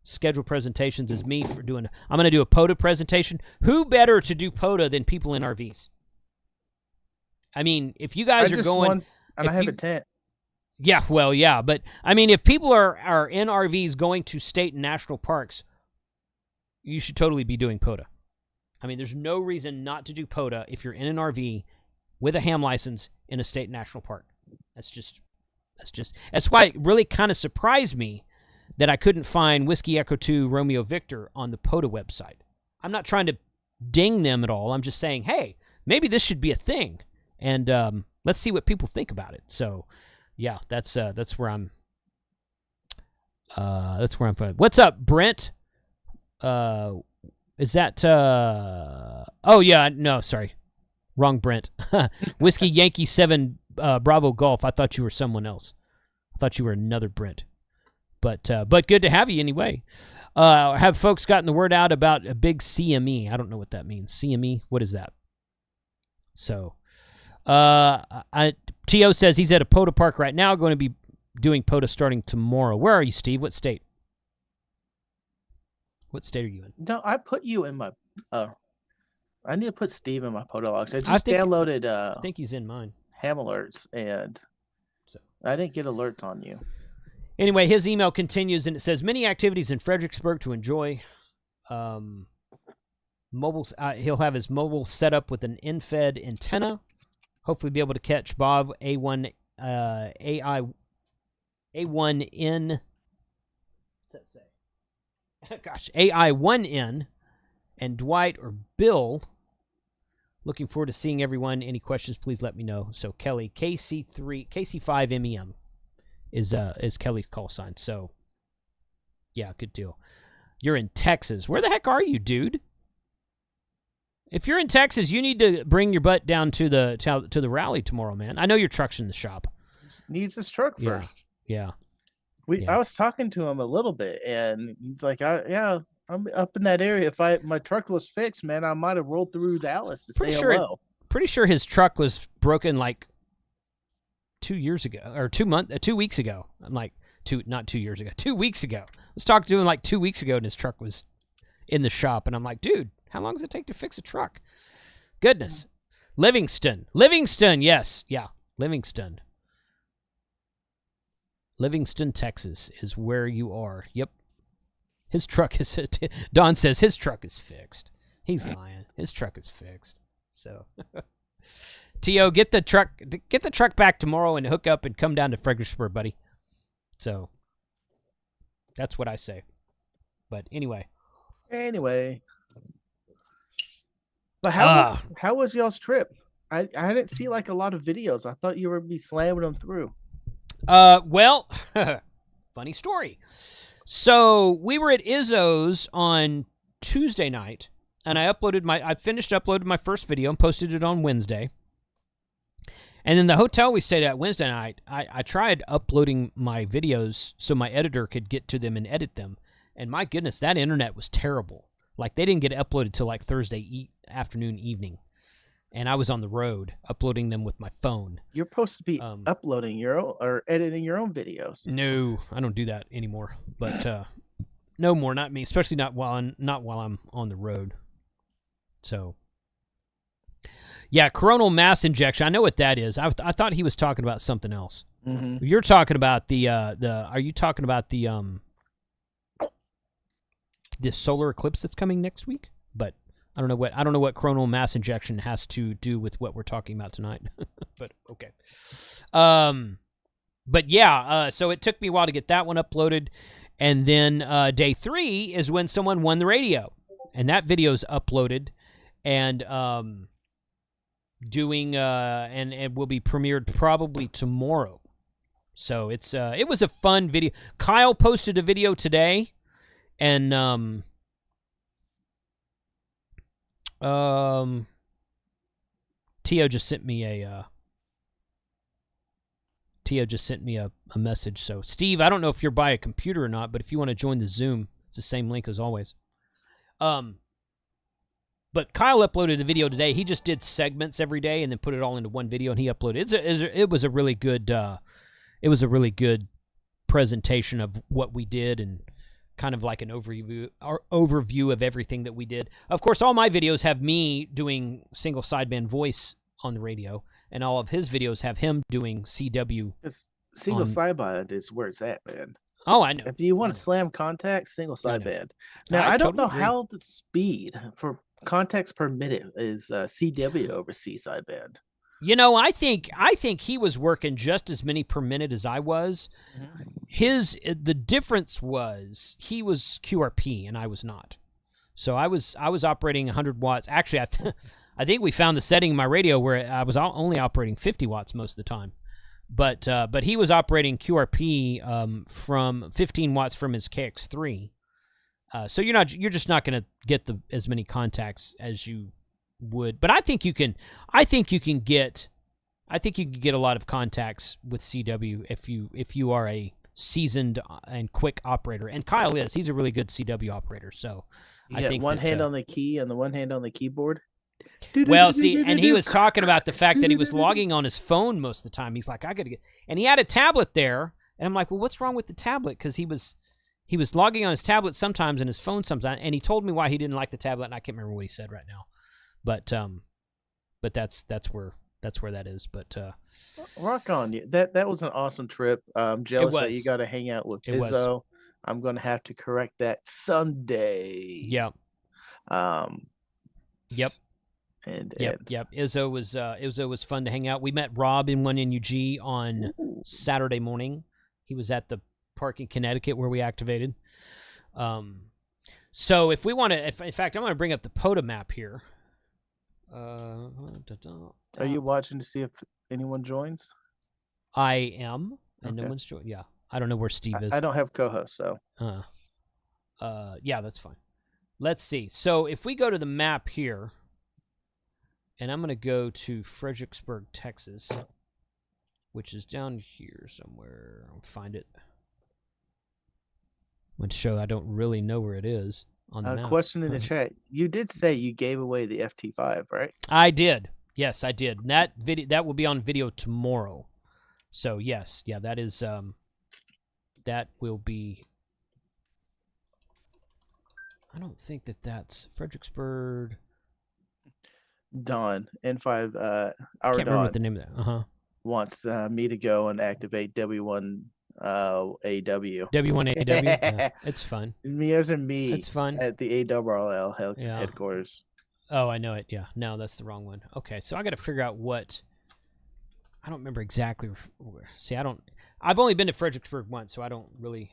Scheduled presentations is me for doing. I'm going to do a POTA presentation. Who better to do POTA than people in RVs? I mean, if you guys are going, and I have a tent. Yeah, well, yeah, but I mean, if people are in RVs going to state and national parks, you should totally be doing POTA. I mean, there's no reason not to do POTA if you're in an RV with a ham license in a state national park. That's why it really kind of surprised me that I couldn't find Whiskey Echo 2 Romeo Victor on the POTA website. I'm not trying to ding them at all. I'm just saying, hey, maybe this should be a thing, and let's see what people think about it. So, yeah, that's where I'm. That's where I'm from. What's up, Brent? Is that oh yeah, no, sorry. Wrong Brent. Whiskey Yankee 7 Bravo Golf. I thought you were someone else. I thought you were another Brent. But good to have you anyway. Have folks gotten the word out about a big CME? I don't know what that means. CME? What is that? So T.O. says he's at a POTA park right now, going to be doing POTA starting tomorrow. Where are you, Steve? What state? What state are you in? No, I put you in my. I need to put Steve in my POTA logs. I downloaded. I think he's in mine. Ham alerts, and so I didn't get alerts on you. Anyway, his email continues, and it says many activities in Fredericksburg to enjoy. Mobile. He'll have his mobile set up with an in-fed antenna. Hopefully, be able to catch Bob A1 A1N. What's that say? Gosh, AI1N and Dwight or Bill Looking forward to seeing everyone. Any questions, please let me know. So Kelly, KC5MEM is Kelly's call sign. So yeah, good deal. You're in Texas. Where the heck are you, dude? If you're in Texas, you need to bring your butt down to the rally tomorrow, man. I know your truck's in the shop. Needs his truck first. Yeah. I was talking to him a little bit, and he's like, I'm up in that area. If my truck was fixed, man, I might have rolled through Dallas to say hello. Pretty sure his truck was broken like 2 years ago or 2 weeks ago. I'm like, not 2 years ago, 2 weeks ago. I was talking to him like 2 weeks ago, and his truck was in the shop, and I'm like, dude, how long does it take to fix a truck? Goodness. Livingston, yes. Yeah, Livingston, Texas is where you are. Yep. His truck is, Don says his truck is fixed. He's lying. His truck is fixed. So, T.O., get the truck back tomorrow and hook up and come down to Fredericksburg, buddy. So, that's what I say. But anyway. But how was y'all's trip? I didn't see like a lot of videos. I thought you were be slamming them through. Well, funny story. So we were at Izzo's on Tuesday night, and I finished uploading my first video and posted it on Wednesday. And then the hotel we stayed at Wednesday night, I tried uploading my videos so my editor could get to them and edit them. And my goodness, that internet was terrible. Like, they didn't get uploaded till like Thursday afternoon, evening. And I was on the road uploading them with my phone. You're supposed to be uploading your own or editing your own videos. No, I don't do that anymore. But no more, not me, especially not while I'm on the road. So, yeah, coronal mass injection. I know what that is. I thought he was talking about something else. Mm-hmm. You're talking about are you talking about the solar eclipse that's coming next week? But I don't know what coronal mass injection has to do with what we're talking about tonight. But okay. But yeah, so it took me a while to get that one uploaded, and then day 3 is when someone won the radio, and that video's uploaded and doing and will be premiered probably tomorrow. So it was a fun video. Kyle posted a video today. And Tio just sent me a message. So Steve, I don't know if you're by a computer or not, but if you want to join the Zoom, it's the same link as always. But Kyle uploaded a video today. He just did segments every day and then put it all into one video, and he uploaded. It was a really good presentation of what we did, and kind of like an overview of everything that we did. Of course, all my videos have me doing single sideband voice on the radio, and all of his videos have him doing CW. Single sideband is where it's at, man. Oh, I know. If you want to slam contacts, single sideband. Now, I don't know how the speed for contacts per minute is CW over C sideband. You know, I think he was working just as many per minute as I was. Mm-hmm. The difference was he was QRP and I was not. So I was operating 100 watts. Actually, I think we found the setting in my radio where I was only operating 50 watts most of the time. But he was operating QRP from 15 watts from his KX3. So you're just not going to get as many contacts as you would, but I think you can get a lot of contacts with CW if you are a seasoned and quick operator, and Kyle is. He's a really good CW operator. So I think one hand on the key and the one hand on the keyboard. Well, see, and he was talking about the fact that he was logging on his phone most of the time. He's like, I gotta get, and he had a tablet there, and I'm like, well, what's wrong with the tablet? Because he was logging on his tablet sometimes and his phone sometimes, and he told me why he didn't like the tablet, and I can't remember what he said right now. But that's where that is. But rock on you. That was an awesome trip. I'm jealous that you got to hang out with Izzo. I'm gonna have to correct that someday. Yeah. Yep. Yep. Izzo was fun to hang out. We met Rob in one NUG on Saturday morning. He was at the park in Connecticut where we activated. So if we want to, in fact, I'm going to bring up the POTA map here. Are you watching to see if anyone joins? I am, and no Okay. one's joined. Yeah, I don't know where Steve is. I don't have co-host, so. Yeah, that's fine. Let's see. So if we go to the map here, and I'm going to go to Fredericksburg, Texas, which is down here somewhere. I'll find it. Which show I don't really know where it is on the map. Question in the chat. You did say you gave away the FT5, right? I did. Yes, I did. And that will be on video tomorrow. So yes, yeah, that is that will be. I don't think that's Fredericksburg. Dawn N5. I can't remember what the name of that. Wants me to go and activate W1 AW. W1AW. Yeah, it's fun. Me as in me. It's fun at the ARRL headquarters. Oh, I know it. Yeah, no, that's the wrong one. Okay, so I got to figure out what. I don't remember exactly. See, I've only been to Fredericksburg once, so I don't really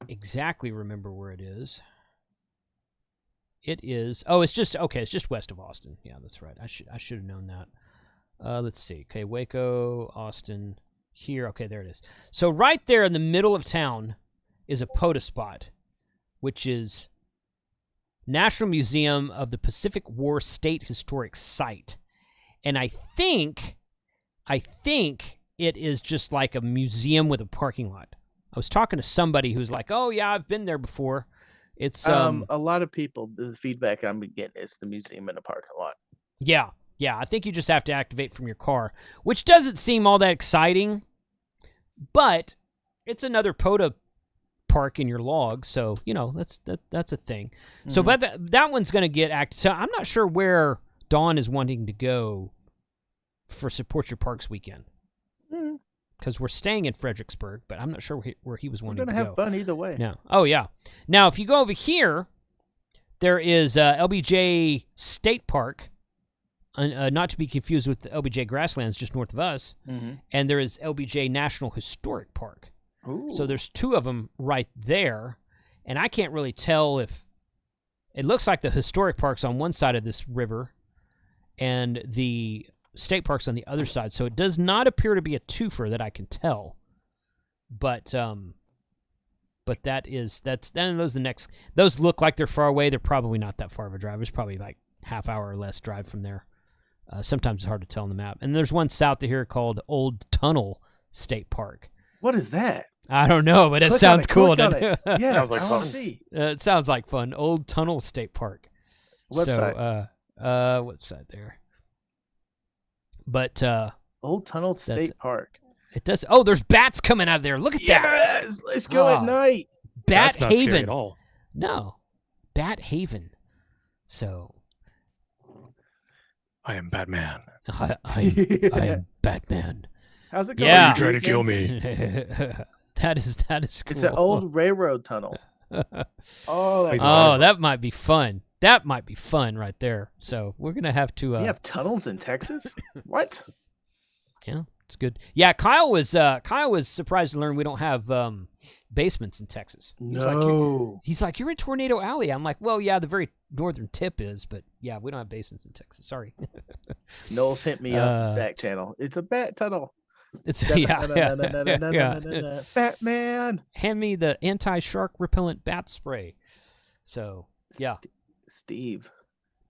exactly remember where it is. It is. Oh, it's just okay. It's just west of Austin. Yeah, that's right. I should have known that. Let's see. Okay, Waco, Austin. Here. Okay, there it is. So right there in the middle of town is a POTA spot, which is National Museum of the Pacific War State Historic Site, and I think it is just like a museum with a parking lot. I was talking to somebody who's like, "Oh yeah, I've been there before." It's a lot of people. The feedback I'm getting is the museum in a parking lot. Yeah. I think you just have to activate from your car, which doesn't seem all that exciting, but it's another POTA park in your log, so that's a thing. Mm-hmm. So, but that one's going to get active. So I'm not sure where Dawn is wanting to go for Support Your Parks weekend. Because we're staying in Fredericksburg, but I'm not sure where he was wanting to go. We're going to have fun either way. No. Oh, yeah. Now, if you go over here, there is LBJ State Park, not to be confused with the LBJ Grasslands just north of us, and there is LBJ National Historic Park. Ooh. So there's two of them right there, and I can't really tell if... It looks like the historic park's on one side of this river, and the state park's on the other side, so it does not appear to be a twofer that I can tell. But those look like they're far away. They're probably not that far of a drive. It's probably like half hour or less drive from there. Sometimes it's hard to tell on the map. And there's one south of here called Old Tunnel State Park. What is that? I don't know, but it sounds cool. Yes, like I want to see. It sounds like fun. Old Tunnel State Park. Website. So, website there. But Old Tunnel State Park. It does. Oh, there's bats coming out of there. Look at that. Yes, let's go at night. Bat That's not Haven. scary at all. No, Bat Haven. So, I am Batman. I am Batman. How's it going? Yeah. You try to kill me. That is cool. It's an old railroad tunnel. Oh, that's awesome. That might be fun. That might be fun right there. So we're gonna have to. You have tunnels in Texas? What? Yeah, it's good. Yeah, Kyle was surprised to learn we don't have basements in Texas. He's like, you're in Tornado Alley. I'm like, well, yeah, the very northern tip is, but yeah, we don't have basements in Texas. Sorry. Knowles hit me up back channel. It's a bat tunnel. It's yeah. Batman. Hand me the anti-shark repellent bat spray. So yeah. Steve.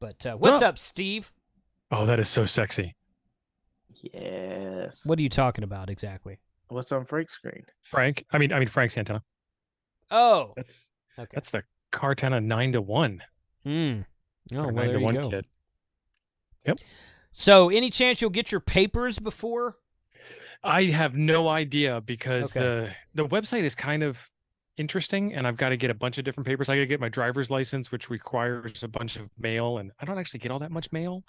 But what's up, Steve? Oh, that is so sexy. Yes. What are you talking about exactly? What's on Frank's screen? I mean Frank's antenna. Oh, That's the Cartana 9-to-1. Oh, well, 9-to-1 kit. Yep. So, any chance you'll get your papers before? I have no idea because the website is kind of interesting, and I've got to get a bunch of different papers. I got to get my driver's license, which requires a bunch of mail, and I don't actually get all that much mail.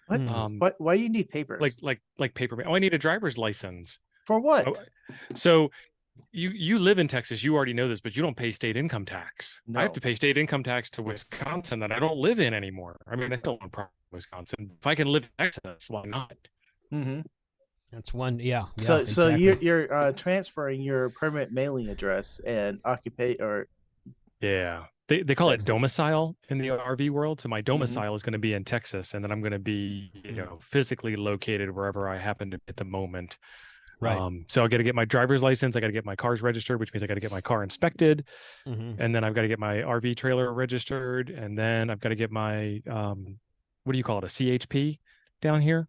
What? Why do you need papers? Like paper mail. Oh, I need a driver's license. For what? Oh, so you live in Texas. You already know this, but you don't pay state income tax. No. I have to pay state income tax to Wisconsin that I don't live in anymore. I mean, I still want to Wisconsin. If I can live in Texas, why not? Mm-hmm. That's one. Yeah. So exactly. you're transferring your permanent mailing address and occupation or. Yeah, They call Texas. it domicile in the RV world. So my domicile is going to be in Texas, and then I'm going to be, physically located wherever I happen to be at the moment. Right. So I got to get my driver's license. I got to get my cars registered, which means I got to get my car inspected, and then I've got to get my RV trailer registered, and then I've got to get my what do you call it, a CHP down here?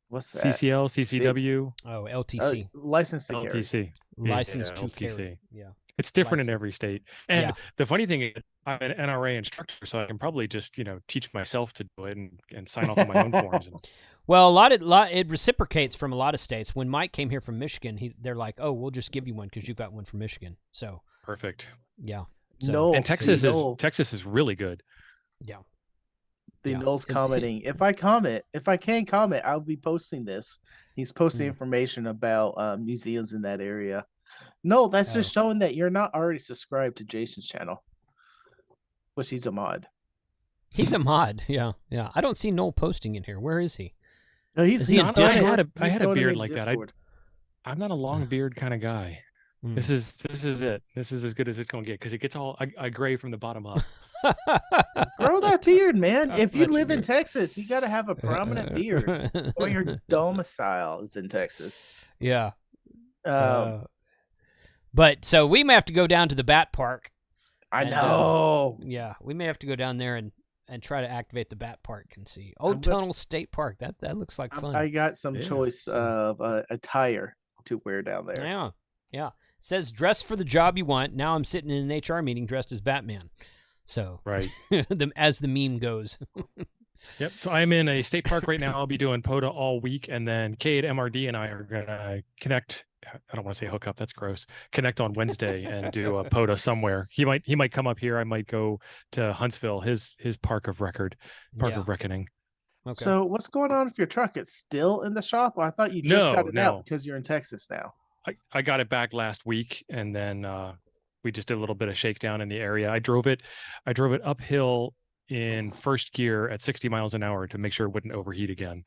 What's that? CCL, CCW. Oh, LTC. License to carry. LTC. License Yeah, to LTC. carry. Yeah. It's different License. in every state. And the funny thing is, I'm an NRA instructor, so I can probably just, teach myself to do it and sign off on my own forms. Well, it reciprocates from a lot of states. When Mike came here from Michigan, they're like, "Oh, we'll just give you one because you got one from Michigan." So perfect. Yeah. So, no, and Texas is really good. Yeah. Noel's commenting. If I can comment, I'll be posting this. He's posting information about museums in that area. No, that's just showing that you're not already subscribed to Jason's channel, which he's a mod. He's a mod. Yeah. I don't see Noel posting in here. Where is he? No, he's not. I had a beard like that. I'm not a long beard kind of guy. This is it. This is as good as it's going to get because it gets all gray from the bottom up. Grow that beard, man. If you live in Texas, you got to have a prominent beard, or your domicile is in Texas. Yeah. But so we may have to go down to the Bat Park. I know. Yeah, we may have to go down there and try to activate the Bat Park and see. Tunnel State Park. That looks like fun. I got some choice of attire to wear down there. Yeah. It says dress for the job you want. Now I'm sitting in an HR meeting dressed as Batman. So right, as the meme goes. Yep. So I'm in a state park right now. I'll be doing POTA all week, and then Cade, MRD, and I are gonna connect. I don't want to say hook up. That's gross. Connect on Wednesday and do a POTA somewhere. He might come up here. I might go to Huntsville, his park of reckoning. Okay. So what's going on with your truck? It's still in the shop? Well, I thought you just got it out because you're in Texas now. I got it back last week, and then we just did a little bit of shakedown in the area. I drove it uphill in first gear at 60 miles an hour to make sure it wouldn't overheat again,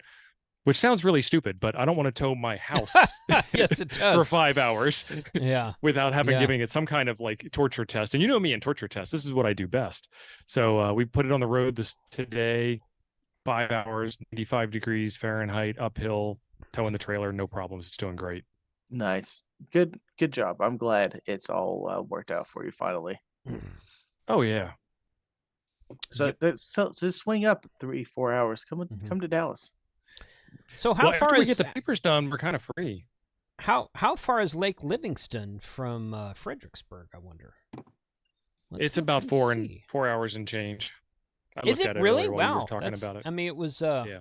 which sounds really stupid, but I don't want to tow my house yes, it does. for 5 hours without giving it some kind of like torture test. And you know me and torture tests, this is what I do best. So we put it on the road today, 5 hours, 95 degrees Fahrenheit, uphill, towing the trailer, no problems. It's doing great. Nice. Good job. I'm glad it's all worked out for you finally. Oh yeah. So just swing up 3-4 hours. Come to Dallas. So how far after we get the papers done, we're kind of free. How far is Lake Livingston from Fredericksburg, I wonder? It's about 4 hours and change. Is it really? Wow. We were talking about it. I mean, it was yeah.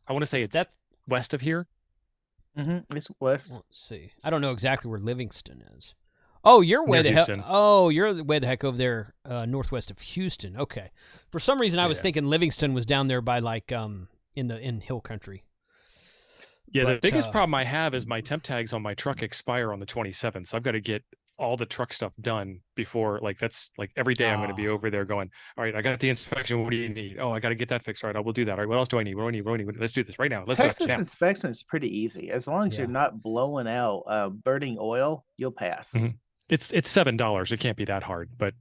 I want to say that's west of here. It's west. Let's see. I don't know exactly where Livingston is. Oh, you're way the heck. Oh, you're way the heck over there, northwest of Houston. Okay. For some reason, I was thinking Livingston was down there by like in hill country. Yeah, the biggest problem I have is my temp tags on my truck expire on the 27th, so I've got to get all the truck stuff done before. Like that's like every day I'm going to be over there going, all right, I got the inspection. What do you need? Oh, I got to get that fixed. All right, I will do that. All right, what else do I need? What do I need? Let's do this right now. Texas inspection is pretty easy as long as you're not blowing out burning oil. You'll pass. It's $7. It can't be that hard, but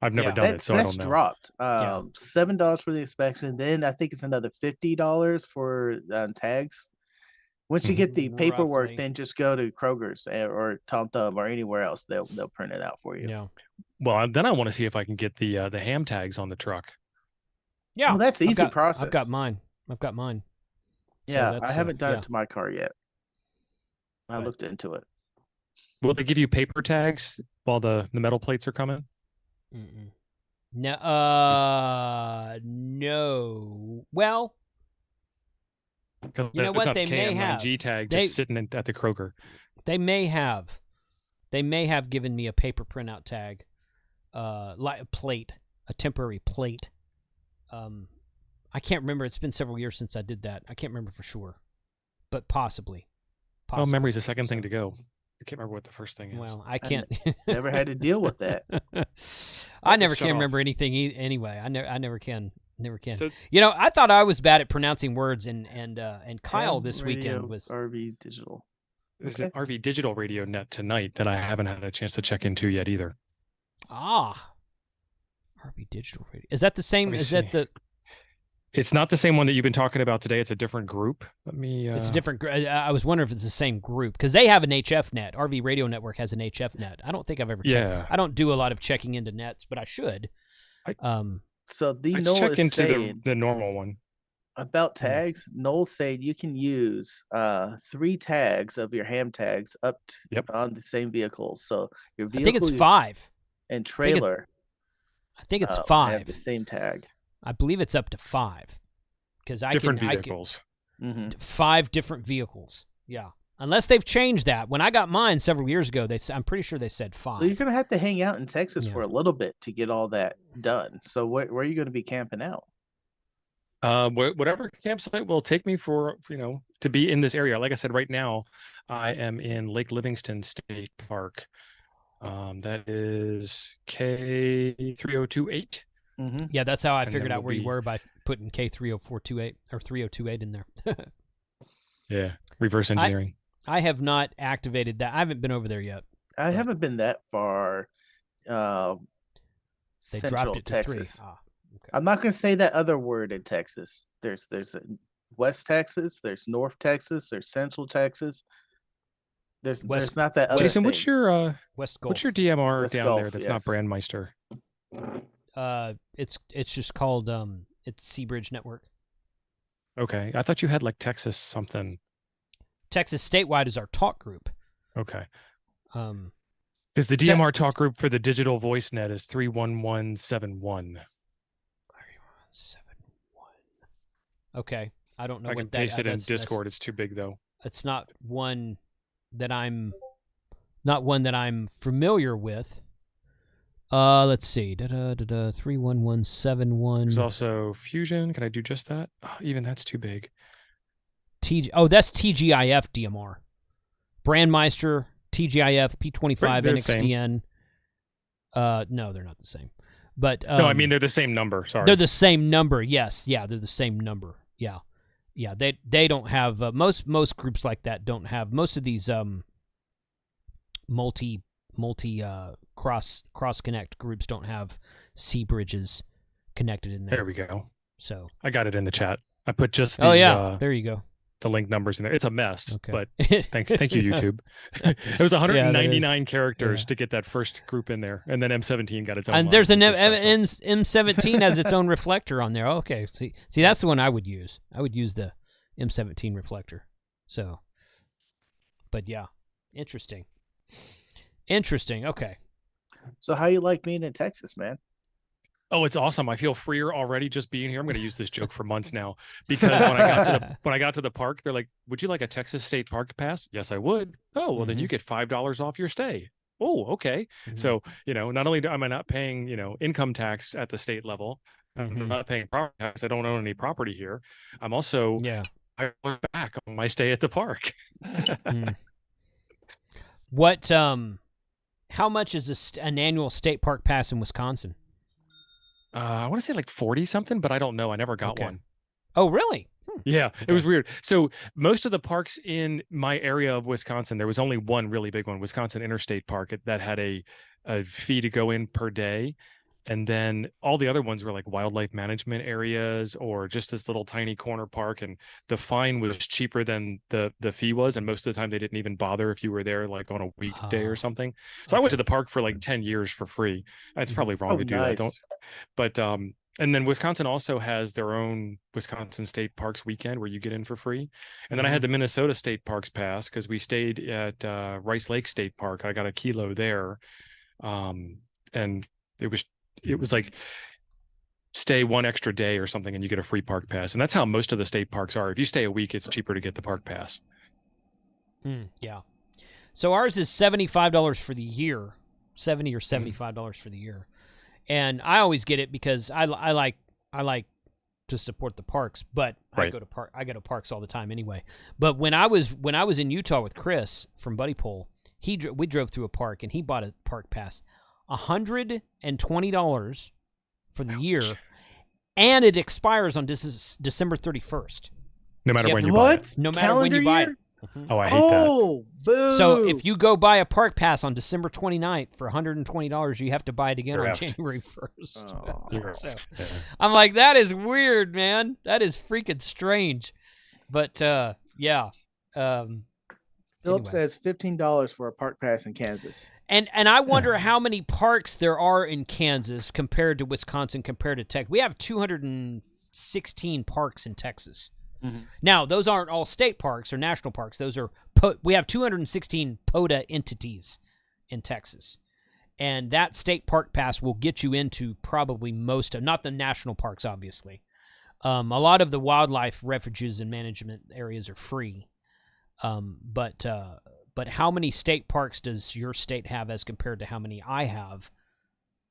I've never done it, so I don't know. That's dropped. $7 for the inspection. Then I think it's another $50 for tags. Once you get the paperwork, then just go to Kroger's or Tom Thumb or anywhere else. They'll print it out for you. Yeah. Well, then I want to see if I can get the ham tags on the truck. Yeah. Well, that's easy process. I've got mine. Yeah, so I haven't done it to my car yet. I looked into it. Will they give you paper tags while the metal plates are coming? No. No. Well, you know what? They may have G tag just sitting at the Kroger. They may have given me a paper printout tag, like a plate, a temporary plate. I can't remember. It's been several years since I did that. I can't remember for sure, but possibly. Well, memory's the second thing to go. I can't remember what the first thing is. Well, I can't. Never had to deal with that. I never can remember anything anyway. I never can. So, I thought I was bad at pronouncing words, and Kyle this weekend was RV Digital. There's an RV Digital Radio Net tonight that I haven't had a chance to check into yet either. Ah, RV Digital Radio. Is that the same? Is that the? It's not the same one that you've been talking about today. It's a different group. Let me. It's a different. I was wondering if it's the same group because they have an HF net. RV Radio Network has an HF net. I don't think I've ever checked. Yeah. I don't do a lot of checking into nets, but I should. So I Noel check is into saying the normal one. about tags. Noel's saying you can use 3 tags of your ham tags up on the same vehicles. So your vehicle, I think it's 5 and trailer. I think it's 5. Have the same tag. I believe it's up to 5 because Different vehicles. 5 different vehicles. Yeah. Unless they've changed that. When I got mine several years ago, I'm pretty sure they said 5. So you're going to have to hang out in Texas for a little bit to get all that done. So where are you going to be camping out? Whatever campsite will take me for, to be in this area. Like I said, right now, I am in Lake Livingston State Park. That is K3028. Yeah, that's how I figured out where you were by putting K30428 or 3028 in there. Yeah, reverse engineering. I have not activated that. I haven't been over there yet. I haven't been that far. They Central dropped it to Texas. 3. Okay. I'm not going to say that other word in Texas. There's West Texas. There's North Texas. There's Central Texas. There's not that other Jason, thing. what's your West Gulf? What's your DMR West down Gulf, there that's yes. not Brandmeister? It's just called it's Seabridge Network. Okay, I thought you had like Texas something. Texas Statewide is our talk group. Okay. Because the DMR talk group for the digital voice net is 31171. 31171. Okay, I don't know I what can that. paste it in Discord. It's too big though. It's not one that I'm familiar with. Let's see. 31171. There's also Fusion. Can I do just that? Oh, even that's too big. That's TGIF DMR. Brandmeister, TGIF, P25, NXDN. No, they're not the same. But no, I mean they're the same number. Sorry, they're the same number. Yes, yeah, they're the same number. Yeah. They don't have most groups like that don't have most of these multi cross connect groups don't have C bridges connected in there. There we go. So I got it in the chat. I put just the there you go. The link numbers in there. It's a mess, okay. but thank you YouTube. It was 199 characters to get that first group in there, and then M17 got its own. And there's an M17 has its own reflector on there. Okay, see that's the one I would use. I would use the M17 reflector. So, but yeah, interesting. Okay. So how you like being in Texas, man? Oh, it's awesome. I feel freer already just being here. I'm going to use this joke for months now because when I got to the park, they're like, "Would you like a Texas State Park pass?" Yes, I would. Oh, well, then you get $5 off your stay. Oh, okay. So, not only am I not paying, income tax at the state level, I'm not paying property tax. I don't own any property here. I'm also $5 back on my stay at the park. What? How much is an annual state park pass in Wisconsin? I want to say like 40 something, but I don't know. I never got one. Oh, really? Yeah, it was weird. So most of the parks in my area of Wisconsin, there was only one really big one, Wisconsin Interstate Park, that had a fee to go in per day. And then all the other ones were like wildlife management areas or just this little tiny corner park. And the fine was cheaper than the fee was. And most of the time they didn't even bother if you were there like on a weekday or something. So I went to the park for like 10 years for free. It's probably wrong to do that. But and then Wisconsin also has their own Wisconsin State Parks weekend where you get in for free. And then I had the Minnesota State Parks pass because we stayed at Rice Lake State Park. I got a kilo there. And it was like stay one extra day or something and you get a free park pass. And that's how most of the state parks are. If you stay a week, it's cheaper to get the park pass. Yeah. So ours is $75 for the year, $70 or $75 for the year. And I always get it because I like to support the parks, but I go to parks all the time anyway. But when I was in Utah with Chris from Buddy Pole, we drove through a park and he bought a park pass. $120 for the year, and it expires on December 31st. No matter when you buy it. No matter when you buy it. Oh, I hate that. Oh, boo! So if you go buy a park pass on December 29th for $120, you have to buy it again You're on effed. January 1st. Oh. You're So, yeah. I'm like, that is weird, man. That is freaking strange. But yeah. Philip Anyway. says $15 for a park pass in Kansas. And I wonder how many parks there are in Kansas compared to Wisconsin, compared to Texas. We have 216 parks in Texas. Mm-hmm. Now, those aren't all state parks or national parks. Those are we have 216 POTA entities in Texas. And that state park pass will get you into probably most of, not the national parks, obviously. A lot of the wildlife refuges and management areas are free. But how many state parks does your state have as compared to how many I have?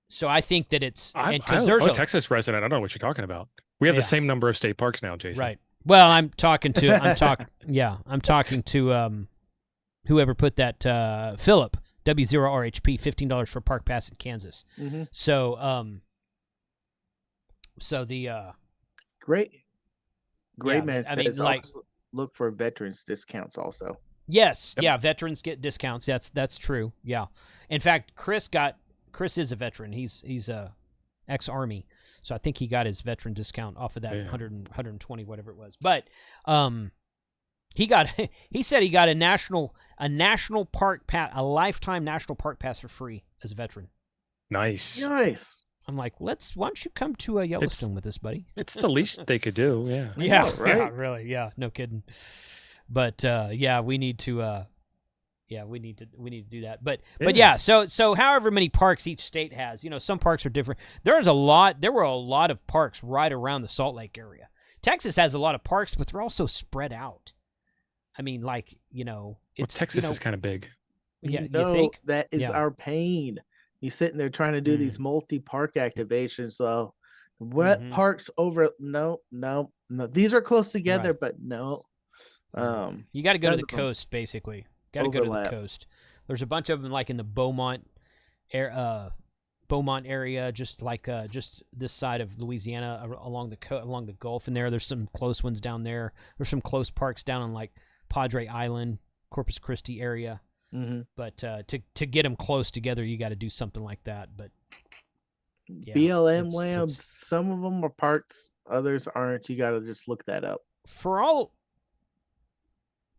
So I think that it's I'm there's a Texas resident. I don't know what you're talking about. We have the same number of state parks now, Jason. Right. Well, I'm talking to whoever put that Philip W0RHP $15 for park pass in Kansas. Mm-hmm. So the Great yeah, man I mean, says always look for veterans discounts also. Yes, Yep. yeah, veterans get discounts. That's true. Yeah. In fact, Chris is a veteran. He's a ex-Army. So I think he got his veteran discount off of that 120 whatever it was. But he said he got a national park pass, a lifetime national park pass for free as a veteran. Nice. I'm like, why don't you come to Yellowstone with us, buddy? It's the least they could do. Yeah. Yeah, right? Yeah, really. Yeah, no kidding. But yeah, we need to do that. But yeah, so however many parks each state has, some parks are different. There were a lot of parks right around the Salt Lake area. Texas has a lot of parks, but they're also spread out. I mean, Texas is kind of big. Yeah, you think? That is Yeah. our pain. You're sitting there trying to do these multi-park activations. So what parks over? No. These are close together, Right. but no. You got to go to none the of them coast, basically. Got to go to the overlap. coast. There's a bunch of them, like in the Beaumont area, just this side of Louisiana, along the Gulf. And there's some close ones down there. There's some close parks down on like Padre Island, Corpus Christi area. Mm-hmm. But to get them close together, you got to do something like that. But yeah, BLM land, some of them are parks, others aren't. You got to just look that up.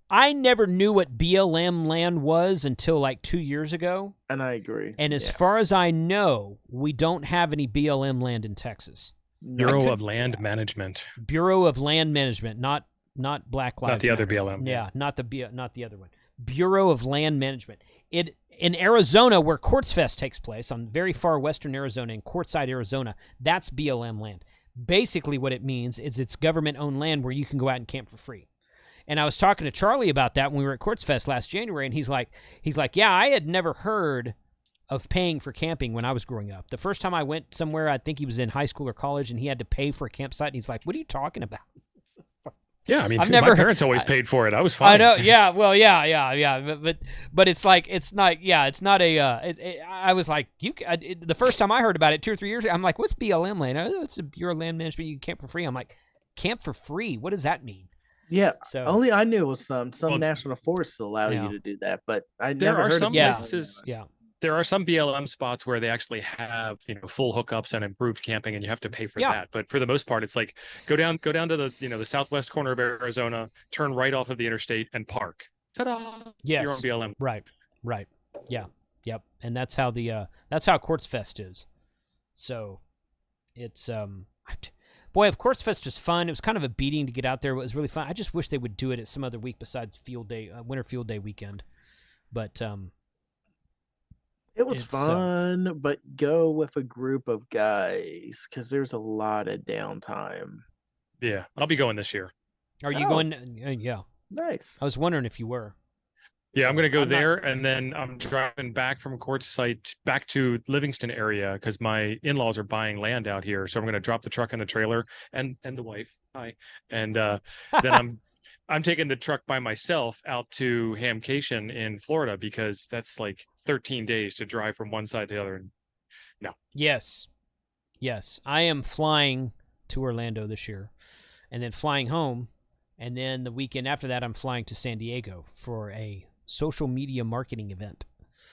I never knew what BLM land was until like 2 years ago. And I agree. And as far as I know, we don't have any BLM land in Texas. Bureau of Land Management. Bureau of Land Management, not Black Lives Not the other Matter. BLM. Yeah, not the other one. Bureau of Land Management. In Arizona, where Quartzfest takes place, on very far western Arizona, in Quartzsite, Arizona, that's BLM land. Basically, what it means is it's government-owned land where you can go out and camp for free. And I was talking to Charlie about that when we were at Quartzfest last January, and he's like, yeah, I had never heard of paying for camping when I was growing up. The first time I went somewhere, I think he was in high school or college, and he had to pay for a campsite, and he's like, what are you talking about? Yeah, I mean, my parents always paid for it. I was fine. I know. Yeah. Well. Yeah. But it's like it's not. Yeah. It's not a. I was like, the first time I heard about it 2 or 3 years ago, I'm like, what's BLM land? Oh, it's a Bureau of Land Management. You can camp for free. I'm like, camp for free? What does that mean? Yeah. So only I knew it was some national forests allow you to do that, but I never heard some of places. Yeah. There are some BLM spots where they actually have, full hookups and improved camping, and you have to pay for that. But for the most part, it's like go down to the, the southwest corner of Arizona, turn right off of the interstate, and park. Ta-da! Yes. You're on BLM. Right. Yeah. Yep. And that's how Quartzfest is. So, it's boy, if Quartzfest is fun. It was kind of a beating to get out there. It was really fun. I just wish they would do it at some other week besides Field Day, Winter Field Day weekend. But it was fun, but go with a group of guys because there's a lot of downtime. Yeah, I'll be going this year. Are you going? Yeah. Nice. I was wondering if you were. Yeah, I'm going to go there, and then I'm driving back from Quartzsite back to Livingston area because my in-laws are buying land out here. So I'm going to drop the truck in the trailer and the wife. Hi. And then I'm taking the truck by myself out to Hamcation in Florida because that's like 13 days to drive from one side to the other. No. Yes. I am flying to Orlando this year and then flying home And then the weekend after that, I'm flying to San Diego for a social media marketing event.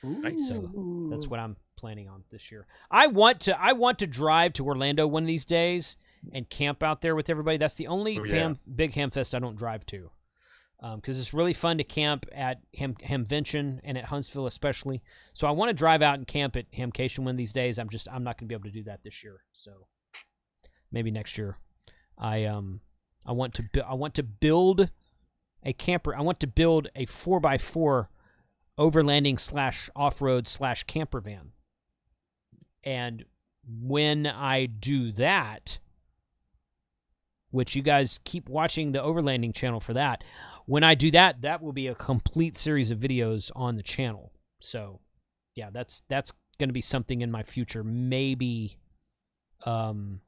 Nice. So that's what I'm planning on this year. I want to drive to Orlando one of these days and camp out there with everybody. That's the only big Hamfest I don't drive to, because it's really fun to camp at Hamvention and at Huntsville especially. So I want to drive out and camp at Hamcation one of these days. I'm not going to be able to do that this year. So maybe next year. I want to build a camper. I want to build a 4x4 overlanding / off-road / camper van. And when I do that, which you guys keep watching the overlanding channel for that, when I do that, that will be a complete series of videos on the channel. So yeah, that's going to be something in my future, maybe early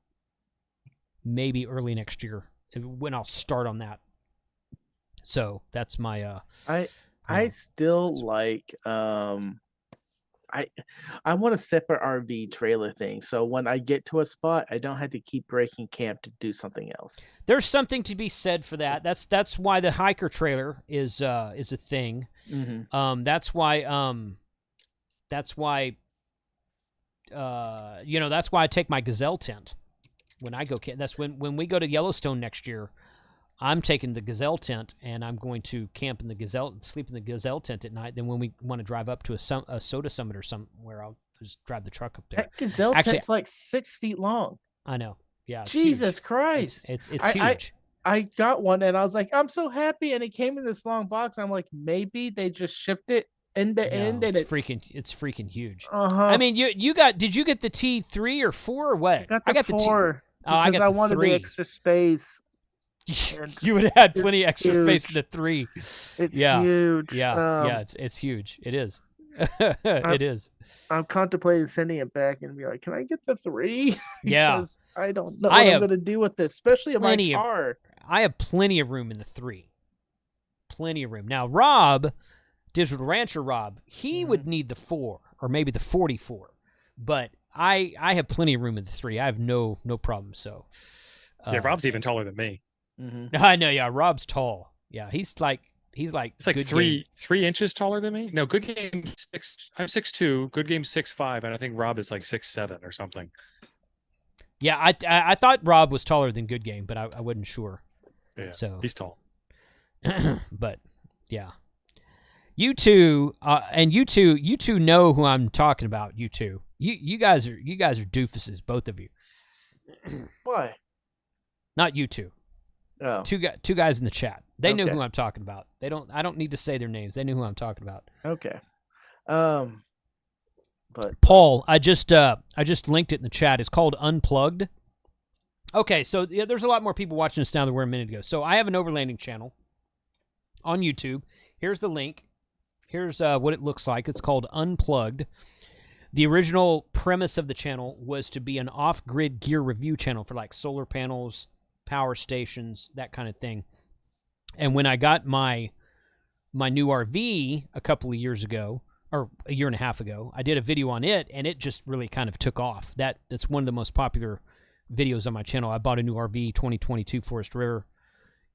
next year when I'll start on that. So that's my I still like I want a separate RV trailer thing, so when I get to a spot, I don't have to keep breaking camp to do something else. There's something to be said for that. That's why the hiker trailer is a thing. Mm-hmm. That's why that's why I take my Gazelle tent when I go camp. That's when we go to Yellowstone next year. I'm taking the Gazelle tent, and I'm going to camp in the Gazelle, sleep in the Gazelle tent at night. Then when we want to drive up to a soda summit or somewhere, I'll just drive the truck up there. That Gazelle tent's like 6 feet long. I know. Yeah. Jesus huge. Christ. It's huge. I got one, and I was like, I'm so happy, and it came in this long box. I'm like, maybe they just shipped it end to end, and it's freaking huge. I mean, did you get the T3 or 4 or what? I got the 4 because I wanted 3. the extra space. You would have had plenty of extra space in the 3. It's huge. Yeah, it's huge. It is. It is. I'm contemplating sending it back and be like, can I get the 3? Because I don't know what I'm going to do with this, especially in my car. I have plenty of room in the 3. Plenty of room. Now, Rob, Digital Rancher Rob, he would need the 4 or maybe the 44. But I have plenty of room in the 3. I have no problem. So yeah, Rob's even taller than me. Mm-hmm. I know. Yeah, Rob's tall. Yeah, he's like it's like 3 inches taller than me. No, Good Game 6. I'm 6'2". Good Game 6'5", and I think Rob is like 6'7" or something. Yeah, I thought Rob was taller than Good Game, but I wasn't sure. Yeah, so he's tall. But yeah, you two know who I'm talking about. You two, you guys are doofuses, both of you. Why? Not you two. Oh. Two guys in the chat. They know who I'm talking about. I don't need to say their names. They know who I'm talking about. Okay. But Paul, I just linked it in the chat. It's called Unplugged. Okay, so yeah, there's a lot more people watching this now than we were a minute ago. So I have an overlanding channel on YouTube. Here's the link. Here's what it looks like. It's called Unplugged. The original premise of the channel was to be an off-grid gear review channel for like solar panels, power stations, that kind of thing. And when I got my new RV a couple of years ago, or a year and a half ago, I did a video on it, and it just really kind of took off. That's one of the most popular videos on my channel. I bought a new RV, 2022 Forest River,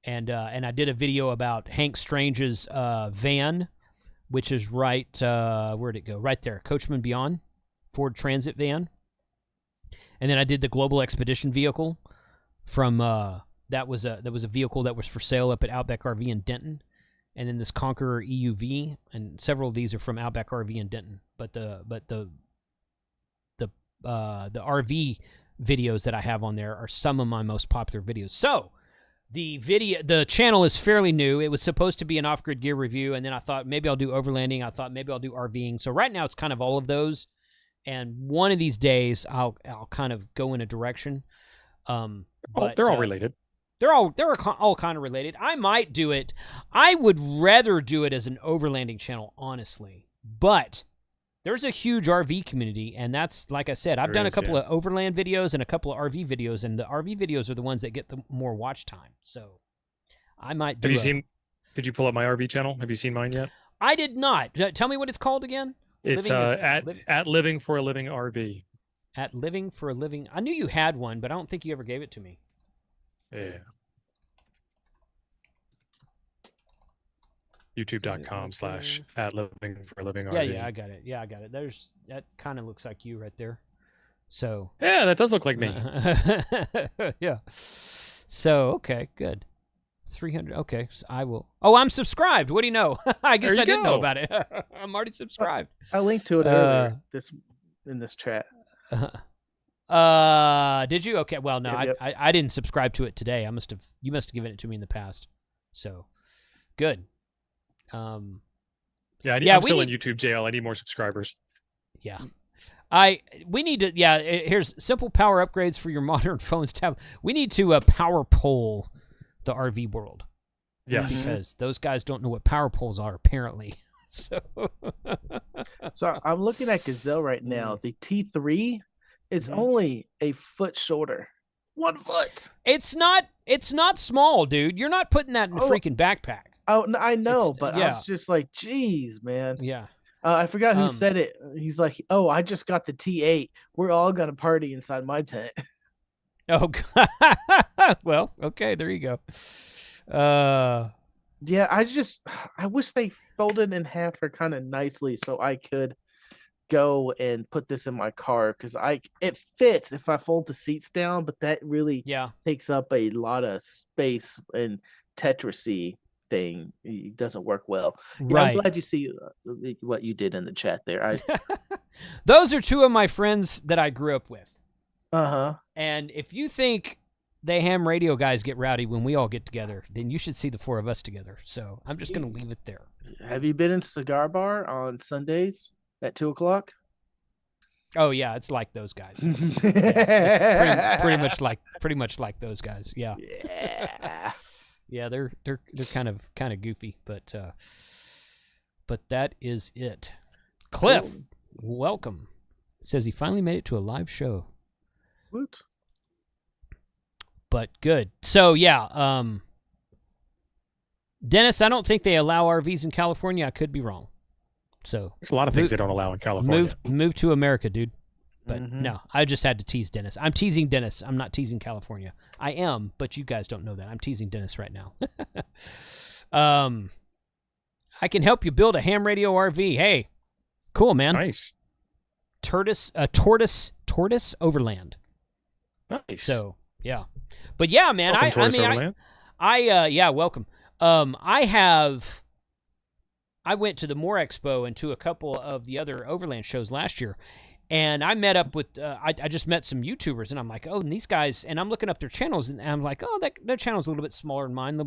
and I did a video about Hank Strange's van, which is right, where'd it go? Right there, Coachman Beyond, Ford Transit van. And then I did the Global Expedition vehicle from that was a vehicle that was for sale up at Outback RV in Denton, and then this Conqueror EUV, and several of these are from Outback RV in Denton. But the RV videos that I have on there are some of my most popular videos. So the channel is fairly new. It was supposed to be an off-grid gear review, and then I thought maybe I'll do overlanding. I thought maybe I'll do RVing. So right now it's kind of all of those, and one of these days I'll kind of go in a direction. But they're all related. They're all kind of related. I might do it. I would rather do it as an overlanding channel, honestly. But there's a huge RV community, and that's, like I said, I've done a couple of overland videos and a couple of RV videos, and the RV videos are the ones that get the more watch time. So I might do Did you pull up my RV channel? Have you seen mine yet? I did not. Tell me what it's called again. It's at Living for a Living RV. At Living for a Living. I knew you had one, but I don't think you ever gave it to me. Yeah. youtube.com/@livingforaliving.rv. Yeah, I got it. That kind of looks like you right there. So yeah, that does look like me. yeah. So okay, good. 300. Okay, so I will. Oh, I'm subscribed. What do you know? I guess I didn't know about it. I'm already subscribed. I linked to it earlier in this chat. Did you? Okay. Well, no, Yep. I didn't subscribe to it today. You must have given it to me in the past. So good. I'm we still need- in YouTube jail. I need more subscribers. Yeah. We need to, here's simple power upgrades for your modern phones tab. We need to power pole the RV world. Yes. Because those guys don't know what power poles are, apparently. So I'm looking at Gazelle right now. The T3 is only a foot shorter. 1 foot. It's not small, dude. You're not putting that in a freaking backpack. Oh, no, I know, but I was just like, geez, man. Yeah. I forgot who said it. He's like, oh, I just got the T8. We're all going to party inside my tent. Oh, God. Well, okay, there you go. Yeah, I wish they folded in half or kind of nicely so I could go and put this in my car because it fits if I fold the seats down, but that really takes up a lot of space and Tetrisy thing. It doesn't work well. Yeah, I'm glad you see what you did in the chat there. Those are two of my friends that I grew up with. And if you think the ham radio guys get rowdy when we all get together, then you should see the four of us together. So I'm just going to leave it there. Have you been in Cigar Bar on Sundays at 2:00? Oh yeah, it's like those guys. It's pretty much like those guys. Yeah. Yeah. Yeah, they're kind of goofy, but that is it. Cliff, welcome. Says he finally made it to a live show. What? But good. So yeah, Dennis, I don't think they allow RVs in California. I could be wrong. So there's a lot of things they don't allow in California. Move to America, dude. But no, I just had to tease Dennis. I'm teasing Dennis. I'm not teasing California. I am, but you guys don't know that. I'm teasing Dennis right now. I can help you build a ham radio RV. Hey, cool, man. Nice. Tortoise Overland. Nice. So yeah, but yeah, man. Welcome, welcome. I went to the Moore Expo and to a couple of the other Overland shows last year, and I met up with, I just met some YouTubers, and I'm like, oh, and these guys, and I'm looking up their channels, and I'm like, oh, their channel's a little bit smaller than mine,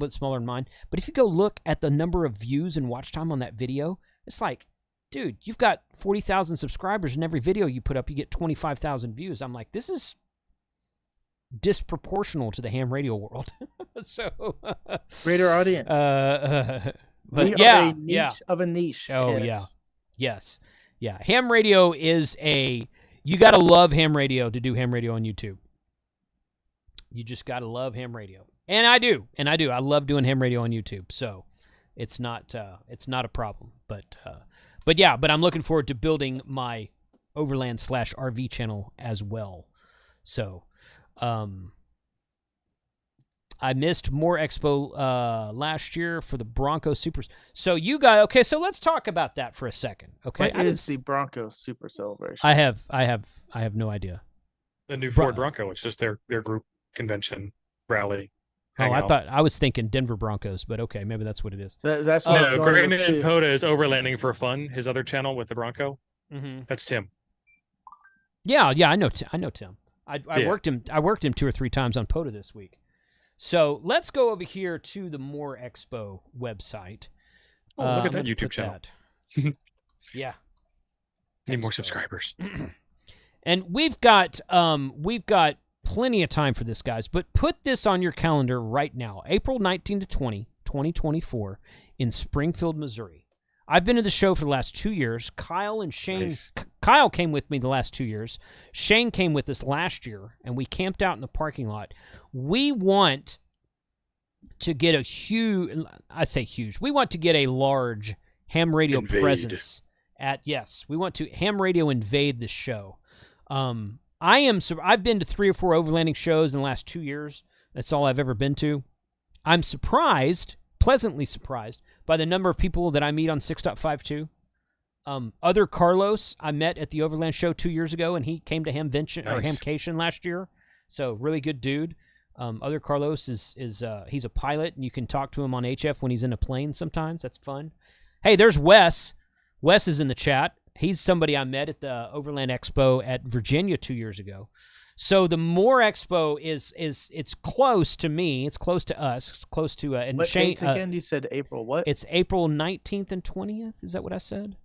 but if you go look at the number of views and watch time on that video, it's like, dude, you've got 40,000 subscribers, and every video you put up, you get 25,000 views. I'm like, this is disproportional to the ham radio world. So greater audience. But we are a niche of a niche. Oh yeah. Yes. Yeah. Ham radio is you got to love ham radio to do ham radio on YouTube. You just got to love ham radio. And I do. I love doing ham radio on YouTube. So it's not a problem, but I'm looking forward to building my Overland/RV channel as well. So, I missed Moore Expo last year for the Bronco Supers. So you got okay. So let's talk about that for a second. Okay, what is the Bronco Super Celebration? I have no idea. The new Ford Bronco. It's just their group convention rally. I was thinking Denver Broncos, but okay, maybe that's what it is. That's what Grayman and POTA is overlanding for fun. His other channel with the Bronco. Mm-hmm. That's Tim. Yeah, I know Tim. I worked him 2 or 3 times on POTA this week. So let's go over here to the Moore Expo website. Oh, look at that YouTube channel. Yeah. Need more subscribers. And we've got plenty of time for this, guys. But put this on your calendar right now. April 19 to 20, 2024 in Springfield, Missouri. I've been to the show for the last 2 years. Kyle and Shane. Nice. Kyle came with me the last 2 years. Shane came with us last year, and we camped out in the parking lot. We want to get we want to get a large ham radio presence we want to ham radio invade the show. I've been to 3 or 4 overlanding shows in the last 2 years. That's all I've ever been to. I'm pleasantly surprised by the number of people that I meet on 6.52. Other Carlos I met at the Overland Show 2 years ago, and he came to Hamcation last year. So really good dude. Other Carlos is he's a pilot, and you can talk to him on HF when he's in a plane sometimes. That's fun. Hey, there's Wes. Wes is in the chat. He's somebody I met at the Overland Expo at Virginia 2 years ago. So the Moore Expo it's close to me. It's close to us. It's close to and what Shane. Dates again? You said April what? It's April 19th and 20th. Is that what I said?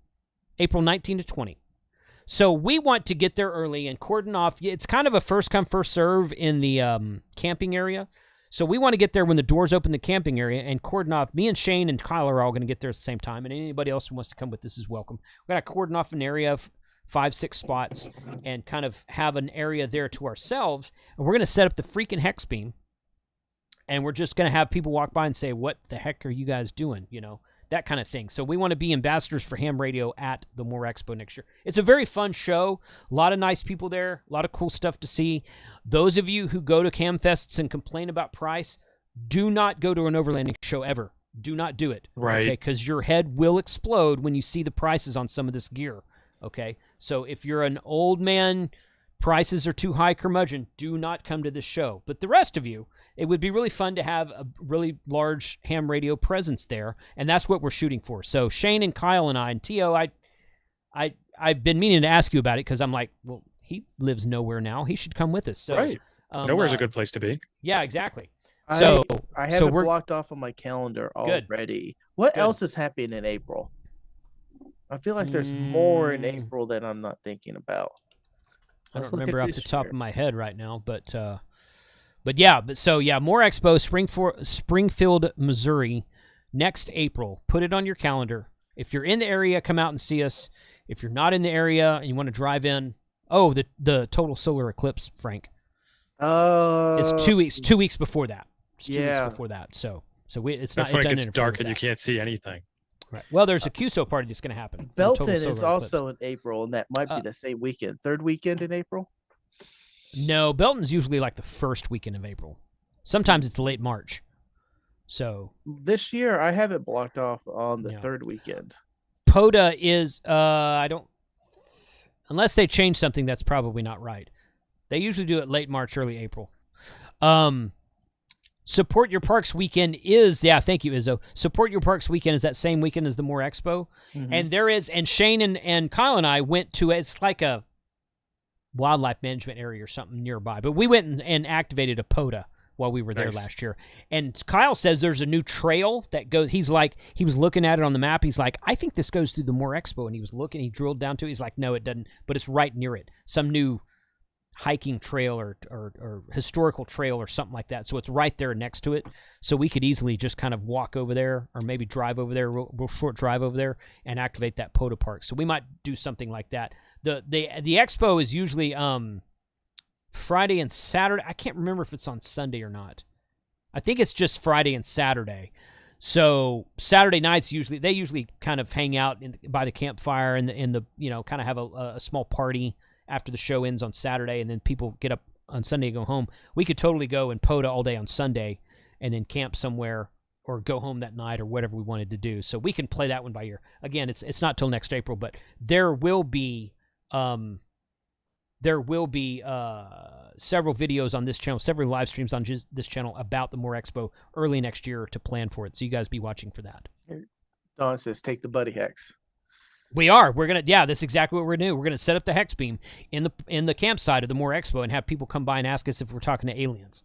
April 19 to 20. So we want to get there early and cordon off. It's kind of a first come first serve in the camping area. So we want to get there when the doors open the camping area and cordon off. Me and Shane and Kyle are all going to get there at the same time, and anybody else who wants to come with us is welcome. We're going to cordon off an area of 5-6 spots and kind of have an area there to ourselves. And we're going to set up the freaking hex beam, and we're just going to have people walk by and say, "What the heck are you guys doing?" You know, that kind of thing. So we want to be ambassadors for ham radio at the Moore Expo next year. It's a very fun show. A lot of nice people there. A lot of cool stuff to see. Those of you who go to cam fests and complain about price, do not go to an overlanding show ever. Do not do it. Right. Okay, because your head will explode when you see the prices on some of this gear. Okay, so if you're an old man, prices are too high curmudgeon, do not come to this show. But the rest of you, it would be really fun to have a really large ham radio presence there, and that's what we're shooting for. So Shane and Kyle and I, and Tio, I've been meaning to ask you about it because I'm like, well, he lives nowhere now. He should come with us. So, right. Nowhere's a good place to be. Yeah, exactly. So I have it blocked off on my calendar already. What else is happening in April? I feel like there's more in April that I'm not thinking about. I don't remember off the top of my head right now, but yeah, Moore Expo, Springfield, Missouri, next April. Put it on your calendar. If you're in the area, come out and see us. If you're not in the area and you want to drive in, the total solar eclipse, Frank. It's 2 weeks. 2 weeks before that. It's 2 weeks before that. So it's that's not. When it gets dark and you can't see anything. Right. Well, there's a QSO party that's going to happen. Belton is also in April, and that might be the same weekend. Third weekend in April? No, Belton's usually like the first weekend of April. Sometimes it's late March. So this year, I have it blocked off on the third weekend. POTA is, unless they change something, that's probably not right. They usually do it late March, early April. Support Your Parks weekend is, thank you, Izzo. Support Your Parks weekend is that same weekend as the Moore Expo. Mm-hmm. And there is, and Shane and Kyle and I went to, it's like a wildlife management area or something nearby. But we went and activated a POTA while we were there last year. And Kyle says there's a new trail that goes, he was looking at it on the map. He's like, I think this goes through the Moore Expo. And he was looking, he drilled down to it. He's like, no, it doesn't. But it's right near it. Some new hiking trail or historical trail or something like that. So it's right there next to it. So we could easily just kind of walk over there or maybe drive over there, real short drive over there and activate that POTA park. So we might do something like that. The expo is usually Friday and Saturday. I can't remember if it's on Sunday or not. I think it's just Friday and Saturday. So Saturday nights they usually kind of hang out by the campfire and kind of have a small party after the show ends on Saturday, and then people get up on Sunday and go home. We could totally go and POTA all day on Sunday and then camp somewhere or go home that night or whatever we wanted to do. So we can play that one by ear. Again, it's not till next April, but there will be several videos on this channel, several live streams on this channel about the Moore Expo early next year to plan for it. So you guys be watching for that. Don says, take the buddy hex. We are. We're gonna. Yeah, that's exactly what we're gonna do. We're gonna set up the hex beam in the campsite of the Moore Expo and have people come by and ask us if we're talking to aliens.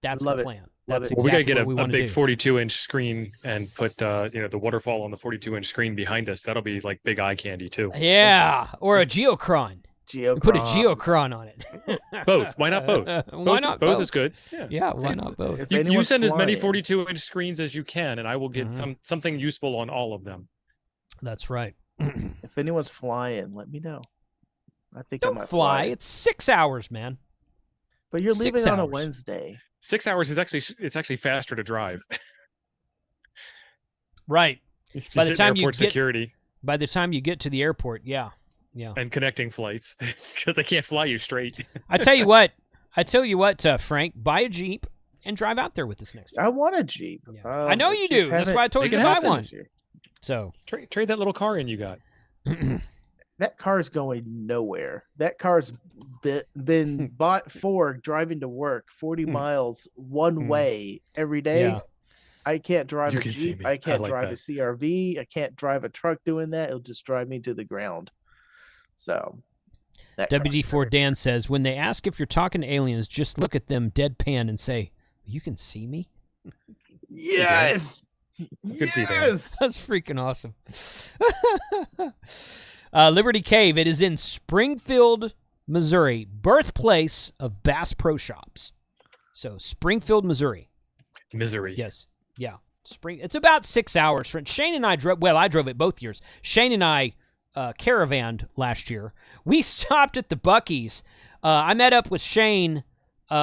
That's the plan. That's exactly we gotta get a big 42-inch screen and put the waterfall on the 42-inch screen behind us. That'll be like big eye candy too. Yeah, or a geocron. Put a geocron on it. Both. Why not both? Why not both? Both is good. Yeah, why not both? You send as many 42-inch screens as you can, and I will get something useful on all of them. That's right. If anyone's flying, let me know. I think Don't I might fly. It's 6 hours, man. But you're leaving on a Wednesday. 6 hours is actually faster to drive. Right. By the time By the time you get to the airport, yeah. And connecting flights because they can't fly you straight. I tell you what, Frank, buy a Jeep and drive out there with us next year. I want a Jeep. Yeah. I know you do. That's why I told you to buy one. So trade that little car in you got. That car's going nowhere. That car's been bought for driving to work 40 miles one way every day. Yeah. I can't drive You a can see Jeep. me. I can't like drive that. a CRV. I can't drive a truck doing that. It'll just drive me to the ground. So that WD4 Dan says, when they ask if you're talking to aliens, just look at them deadpan and say, you can see me? Yes. Yes. That's freaking awesome. Liberty Cave. It is in Springfield, Missouri, birthplace of Bass Pro Shops. So Springfield, Missouri. Misery. Yes. Yeah. It's about 6 hours. Shane and I drove. Well, I drove it both years. Shane and I caravanned last year. We stopped at the Buc-ee's. I met up with Shane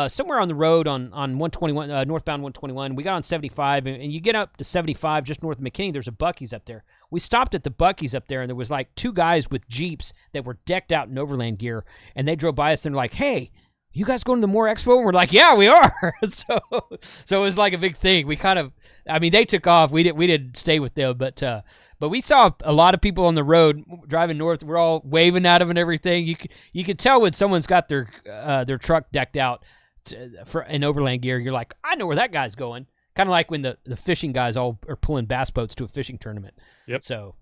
somewhere on the road on 121, northbound 121. We got on 75, and you get up to 75 just north of McKinney. There's a Buc-ee's up there. We stopped at the Buc-ee's up there, and there was like two guys with Jeeps that were decked out in overland gear, and they drove by us and they're like, "Hey, you guys going to the Moore Expo?" And we're like, "Yeah, we are." so it was like a big thing. We kind of, I mean, they took off. We didn't stay with them, but we saw a lot of people on the road driving north. We're all waving at them and everything. You could tell when someone's got their truck decked out for an overland gear. You're like, I know where that guy's going. Kind of like when the fishing guys all are pulling bass boats to a fishing tournament. Yep. So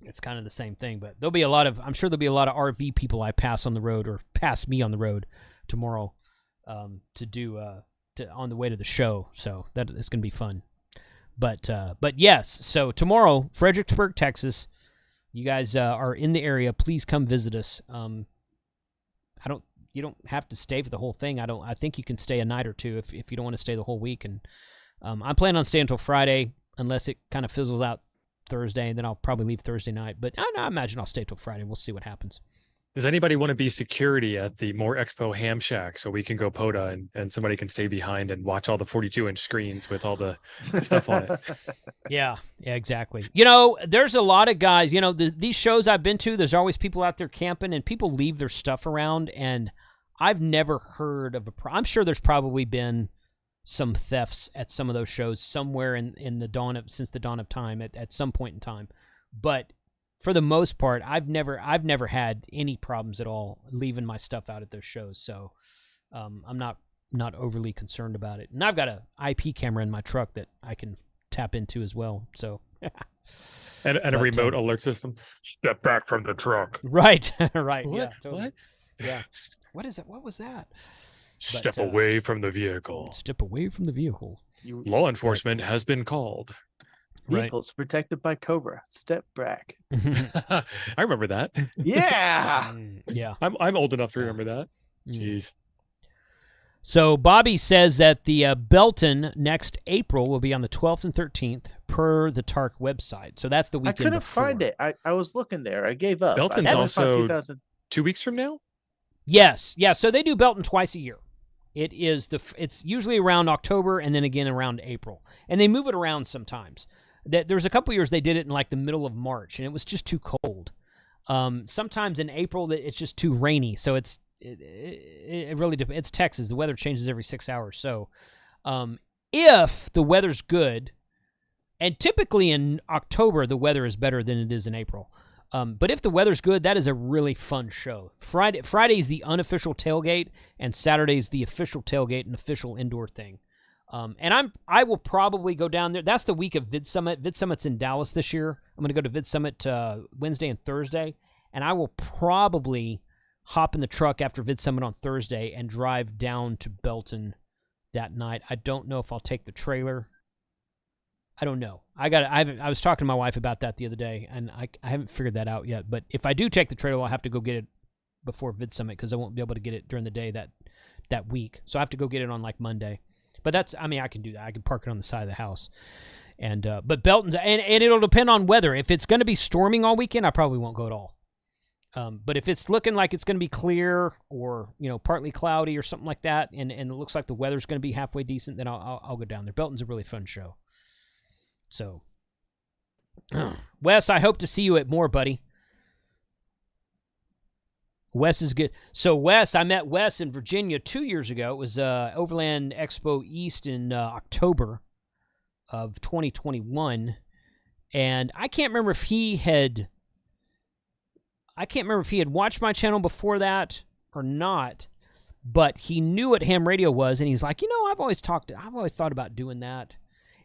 it's kind of the same thing. But I'm sure there'll be a lot of RV people I pass on the road or pass me on the road tomorrow on the way to the show. So that it's going to be fun. But yes, so tomorrow, Fredericksburg, Texas. You guys are in the area. Please come visit us. You don't have to stay for the whole thing. I think you can stay a night or two if you don't want to stay the whole week. And I'm planning on staying until Friday, unless it kind of fizzles out Thursday, and then I'll probably leave Thursday night. But I imagine I'll stay till Friday. We'll see what happens. Does anybody want to be security at the Moore Expo Ham Shack so we can go POTA and somebody can stay behind and watch all the 42-inch screens with all the stuff on it? Yeah, exactly. There's a lot of guys, these shows I've been to, there's always people out there camping, and people leave their stuff around, and I've never heard of I'm sure there's probably been some thefts at some of those shows somewhere since the dawn of time at some point in time. But for the most part, I've never had any problems at all leaving my stuff out at those shows. So I'm not overly concerned about it. And I've got an IP camera in my truck that I can tap into as well. So and a remote alert system. Step back from the truck. Right. Right. What? Yeah. Totally. What? Yeah. What is it? What was that? Step away from the vehicle. Step away from the vehicle. Law enforcement has been called. Vehicles protected by Cobra. Step back. I remember that. Yeah. Yeah. I'm old enough to remember that. Jeez. So Bobby says that the Belton next April will be on the 12th and 13th per the TARC website. So that's the weekend I couldn't before. find it. I was looking there. I gave up. Belton's also 2 weeks from now? Yes. Yeah, so they do Belton twice a year. It's usually around October and then again around April. And they move it around sometimes. There's a couple years they did it in like the middle of March, and it was just too cold. Sometimes in April it's just too rainy, so it really depends. It's Texas. The weather changes every 6 hours. So if the weather's good, and typically in October the weather is better than it is in April. But if the weather's good, that is a really fun show. Friday's the unofficial tailgate, and Saturday's the official tailgate and official indoor thing. And I will probably go down there. That's the week of Vid Summit. Vid Summit's in Dallas this year. I'm going to go to Vid Summit Wednesday and Thursday, and I will probably hop in the truck after Vid Summit on Thursday and drive down to Belton that night. I don't know if I'll take the trailer. I don't know. I was talking to my wife about that the other day, and I haven't figured that out yet. But if I do take the trailer, I'll have to go get it before Vid Summit because I won't be able to get it during the day that week. So I have to go get it on like Monday. But I can do that. I can park it on the side of the house. And but Belton's and it'll depend on weather. If it's going to be storming all weekend, I probably won't go at all. But if it's looking like it's going to be clear or partly cloudy or something like that, and it looks like the weather's going to be halfway decent, then I'll go down there. Belton's a really fun show. So, Wes, I hope to see you at more, buddy. Wes is good. So, Wes, I met Wes in Virginia 2 years ago. It was Overland Expo East in October of 2021. And I can't remember if he had watched my channel before that or not, but he knew what ham radio was, and he's like, I've always thought about doing that.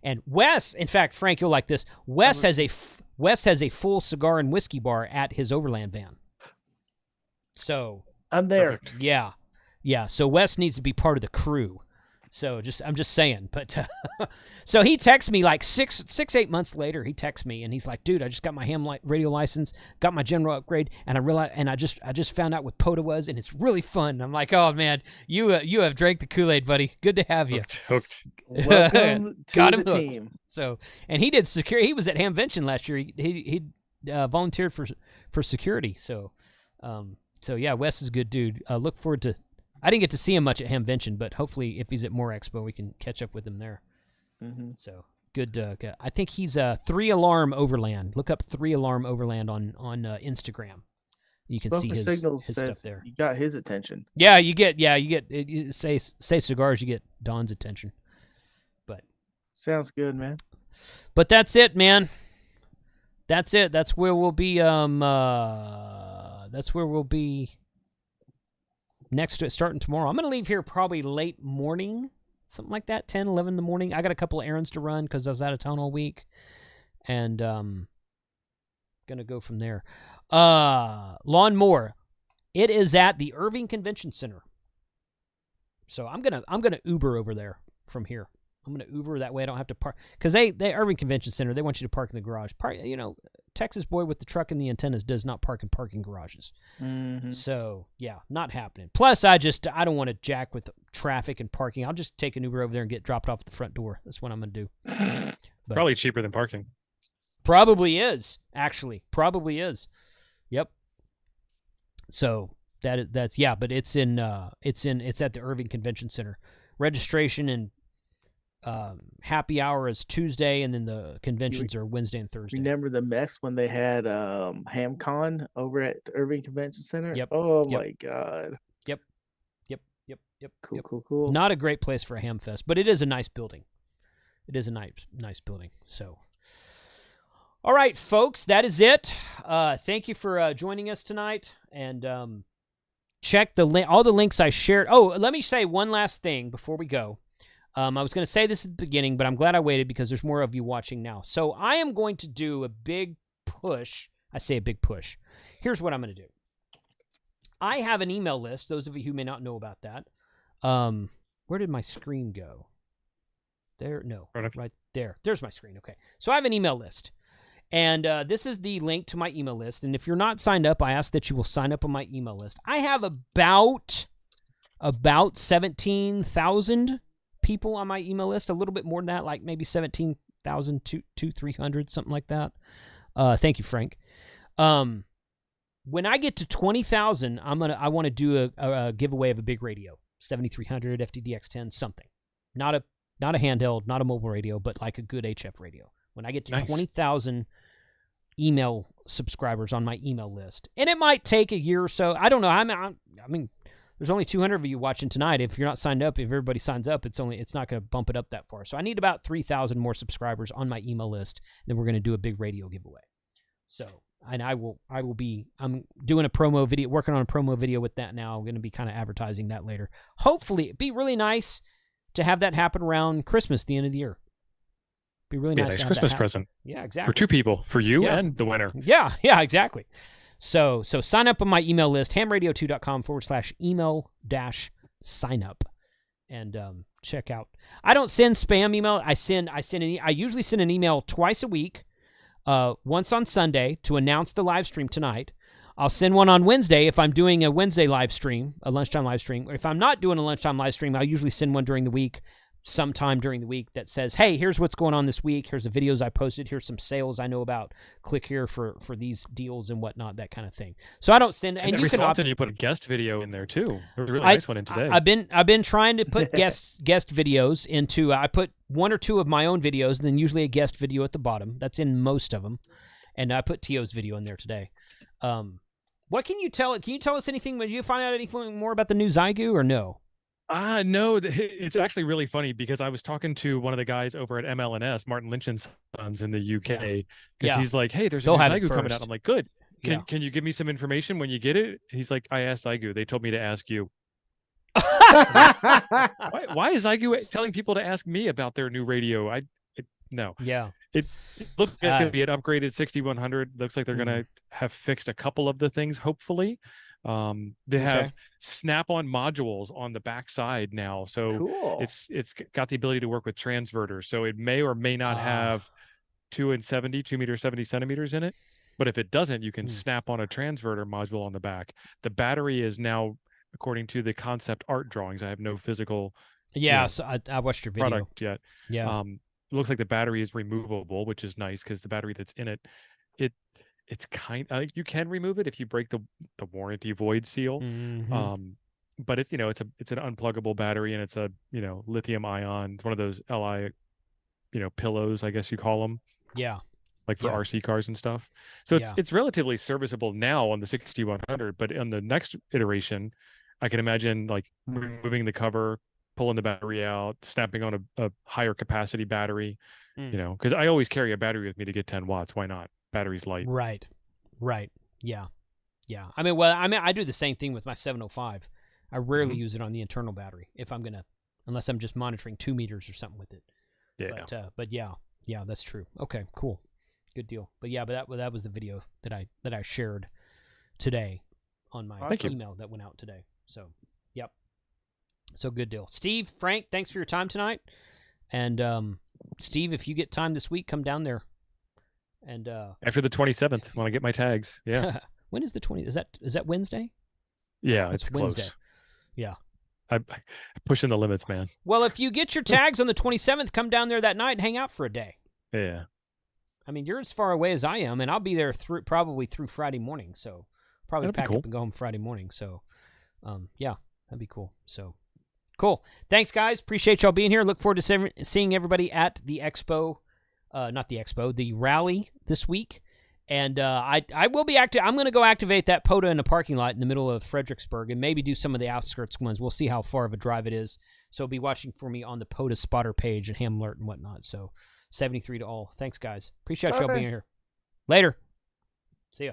And Wes, in fact, Frank, you'll like this. Wes has a full cigar and whiskey bar at his Overland van. So I'm there. Perfect. Yeah. So Wes needs to be part of the crew. So I'm just saying. But so he texts me like 8 months later. He texts me and he's like, "Dude, I just got my ham radio license, got my general upgrade, and I realized, and I just found out what POTA was, and it's really fun." I'm like, "Oh man, you have drank the Kool-Aid, buddy. Good to have you." Hooked. Welcome to Got him the hooked. team. So, and he did security. He was at Hamvention last year. He volunteered for security. So yeah, Wes is a good dude. Look forward to. I didn't get to see him much at Hamvention, but hopefully, if he's at More Expo, we can catch up with him there. Mm-hmm. So good. I think he's 3 Alarm Overland. Look up 3 Alarm Overland on Instagram. You can see his stuff there. You got his attention. Yeah, you get. You say cigars, you get Don's attention. But sounds good, man. But that's it, man. That's it. That's where we'll be. That's where we'll be. Next to it, starting tomorrow. I'm going to leave here probably late morning, something like that, 10, 11 in the morning. I got a couple of errands to run because I was out of town all week. And going to go from there. Lawnmower. It is at the Irving Convention Center. So I'm gonna Uber over there from here. I'm going to Uber, that way I don't have to park. Because they Irving Convention Center, they want you to park in the garage. Texas boy with the truck and the antennas does not park in parking garages. Mm-hmm. So, yeah, not happening. Plus, I don't want to jack with traffic and parking. I'll just take an Uber over there and get dropped off at the front door. That's what I'm going to do. But probably cheaper than parking. Probably is, actually. Probably is. Yep. So, that's yeah, but it's at the Irving Convention Center. Registration and happy hour is Tuesday, and then the conventions are Wednesday and Thursday. Remember the mess when they had HamCon over at the Irving Convention Center? Yep. Oh Yep. my God. Yep. Cool. Not a great place for a ham fest, but it is a nice building. It is a nice building. So, all right, folks, that is it. Thank you for joining us tonight, and check the link. All the links I shared. Oh, let me say one last thing before we go. I was going to say this at the beginning, but I'm glad I waited because there's more of you watching now. So I am going to do a big push. I say a big push. Here's what I'm going to do. I have an email list. Those of you who may not know about that. Where did my screen go? There? No. Right there. There's my screen. Okay. So I have an email list. And this is the link to my email list. And if you're not signed up, I ask that you will sign up on my email list. I have about 17,000 people on my email list, a little bit more than that, like maybe 17,000 to 300, something like that. Thank you, Frank. When I get to 20,000, I want to do a giveaway of a big radio, 7300 FTDX10, something. Not a handheld, not a mobile radio, but like a good HF radio. When I get to 20,000 email subscribers on my email list, and it might take a year or so. I don't know. I mean, there's only 200 of you watching tonight. If you're not signed up, if everybody signs up, it's not going to bump it up that far. So I need about 3,000 more subscribers on my email list. Then we're going to do a big radio giveaway. So, and I'm doing a promo video, working on a promo video with that now. I'm going to be kind of advertising that later. Hopefully, it'd be really nice to have that happen around Christmas, the end of the year. Be really nice. Nice Christmas present. Yeah, exactly. For 2 people, for you and the winner. Yeah, exactly. So sign up on my email list, hamradio2.com/email-sign up, and check out. I don't send spam email. I usually send an email twice a week, once on Sunday to announce the live stream tonight. I'll send one on Wednesday if I'm doing a Wednesday live stream, a lunchtime live stream. If I'm not doing a lunchtime live stream, I'll usually send one during the week, sometime during the week, that says, hey, here's what's going on this week. Here's the videos I posted. Here's some sales I know about. Click here for these deals and whatnot, that kind of thing. So I don't send. And every so often you put a guest video in there too. There's a really nice one in today. I've been trying to put guest videos into. I put 1 or 2 of my own videos, and then usually a guest video at the bottom. That's in most of them, and I put Tio's video in there today. What can you tell? Can you tell us anything? Did you find out anything more about the new Zygu or no? No, it's actually really funny because I was talking to one of the guys over at MLNS, Martin Lynch and Sons in the UK, because he's like, "Hey, there's a They'll new have it Zygu coming out." first. I'm like, "Good. Yeah. Can you give me some information when you get it?" He's like, "I asked Zygu. They told me to ask you." Why is Zygu telling people to ask me about their new radio? No. Yeah. It looks like it's going to be an upgraded 6100. Looks like they're going to have fixed a couple of the things, hopefully. They have snap-on modules on the back side now. So Cool. it's got the ability to work with transverters. So it may or may not have 2 meters 70 centimeters in it. But if it doesn't, you can snap on a transverter module on the back. The battery is now, according to the concept art drawings, I have no physical so I watched your video. product yet. Yeah. It looks like the battery is removable, which is nice because the battery that's in it's you can remove it if you break the warranty void seal. But it's it's an unpluggable battery, and it's a lithium ion. It's one of those Li pillows, I guess you call them. Yeah. Like for RC cars and stuff. So it's relatively serviceable now on the 6100, but on the next iteration, I can imagine like removing the cover, pulling the battery out, snapping on a higher capacity battery, because I always carry a battery with me to get 10 watts. Why not? Battery's light. Right. Yeah. I mean, I do the same thing with my 705. I rarely use it on the internal battery unless I'm just monitoring 2 meters or something with it. Yeah. But yeah, that's true. Okay, cool. Good deal. But that was the video that I shared today on my email that went out today. So, yep. So good deal. Steve, Frank, thanks for your time tonight. And Steve, if you get time this week, come down there. And after the 27th, when I get my tags. Yeah. When is the 20th? Is that Wednesday? Yeah, it's close. Wednesday. Yeah. I'm pushing the limits, man. Well, if you get your tags on the 27th, come down there that night and hang out for a day. Yeah. I mean, you're as far away as I am, and I'll be there probably through Friday morning. So probably pack up and go home Friday morning. So, yeah, that'd be cool. So, cool. Thanks, guys. Appreciate y'all being here. Look forward to seeing everybody at the expo, the rally this week. And I will be active. I'm going to go activate that POTA in the parking lot in the middle of Fredericksburg and maybe do some of the outskirts ones. We'll see how far of a drive it is. So be watching for me on the POTA spotter page and Ham Alert and whatnot. So 73 to all. Thanks, guys. Appreciate y'all being here. Later. See ya.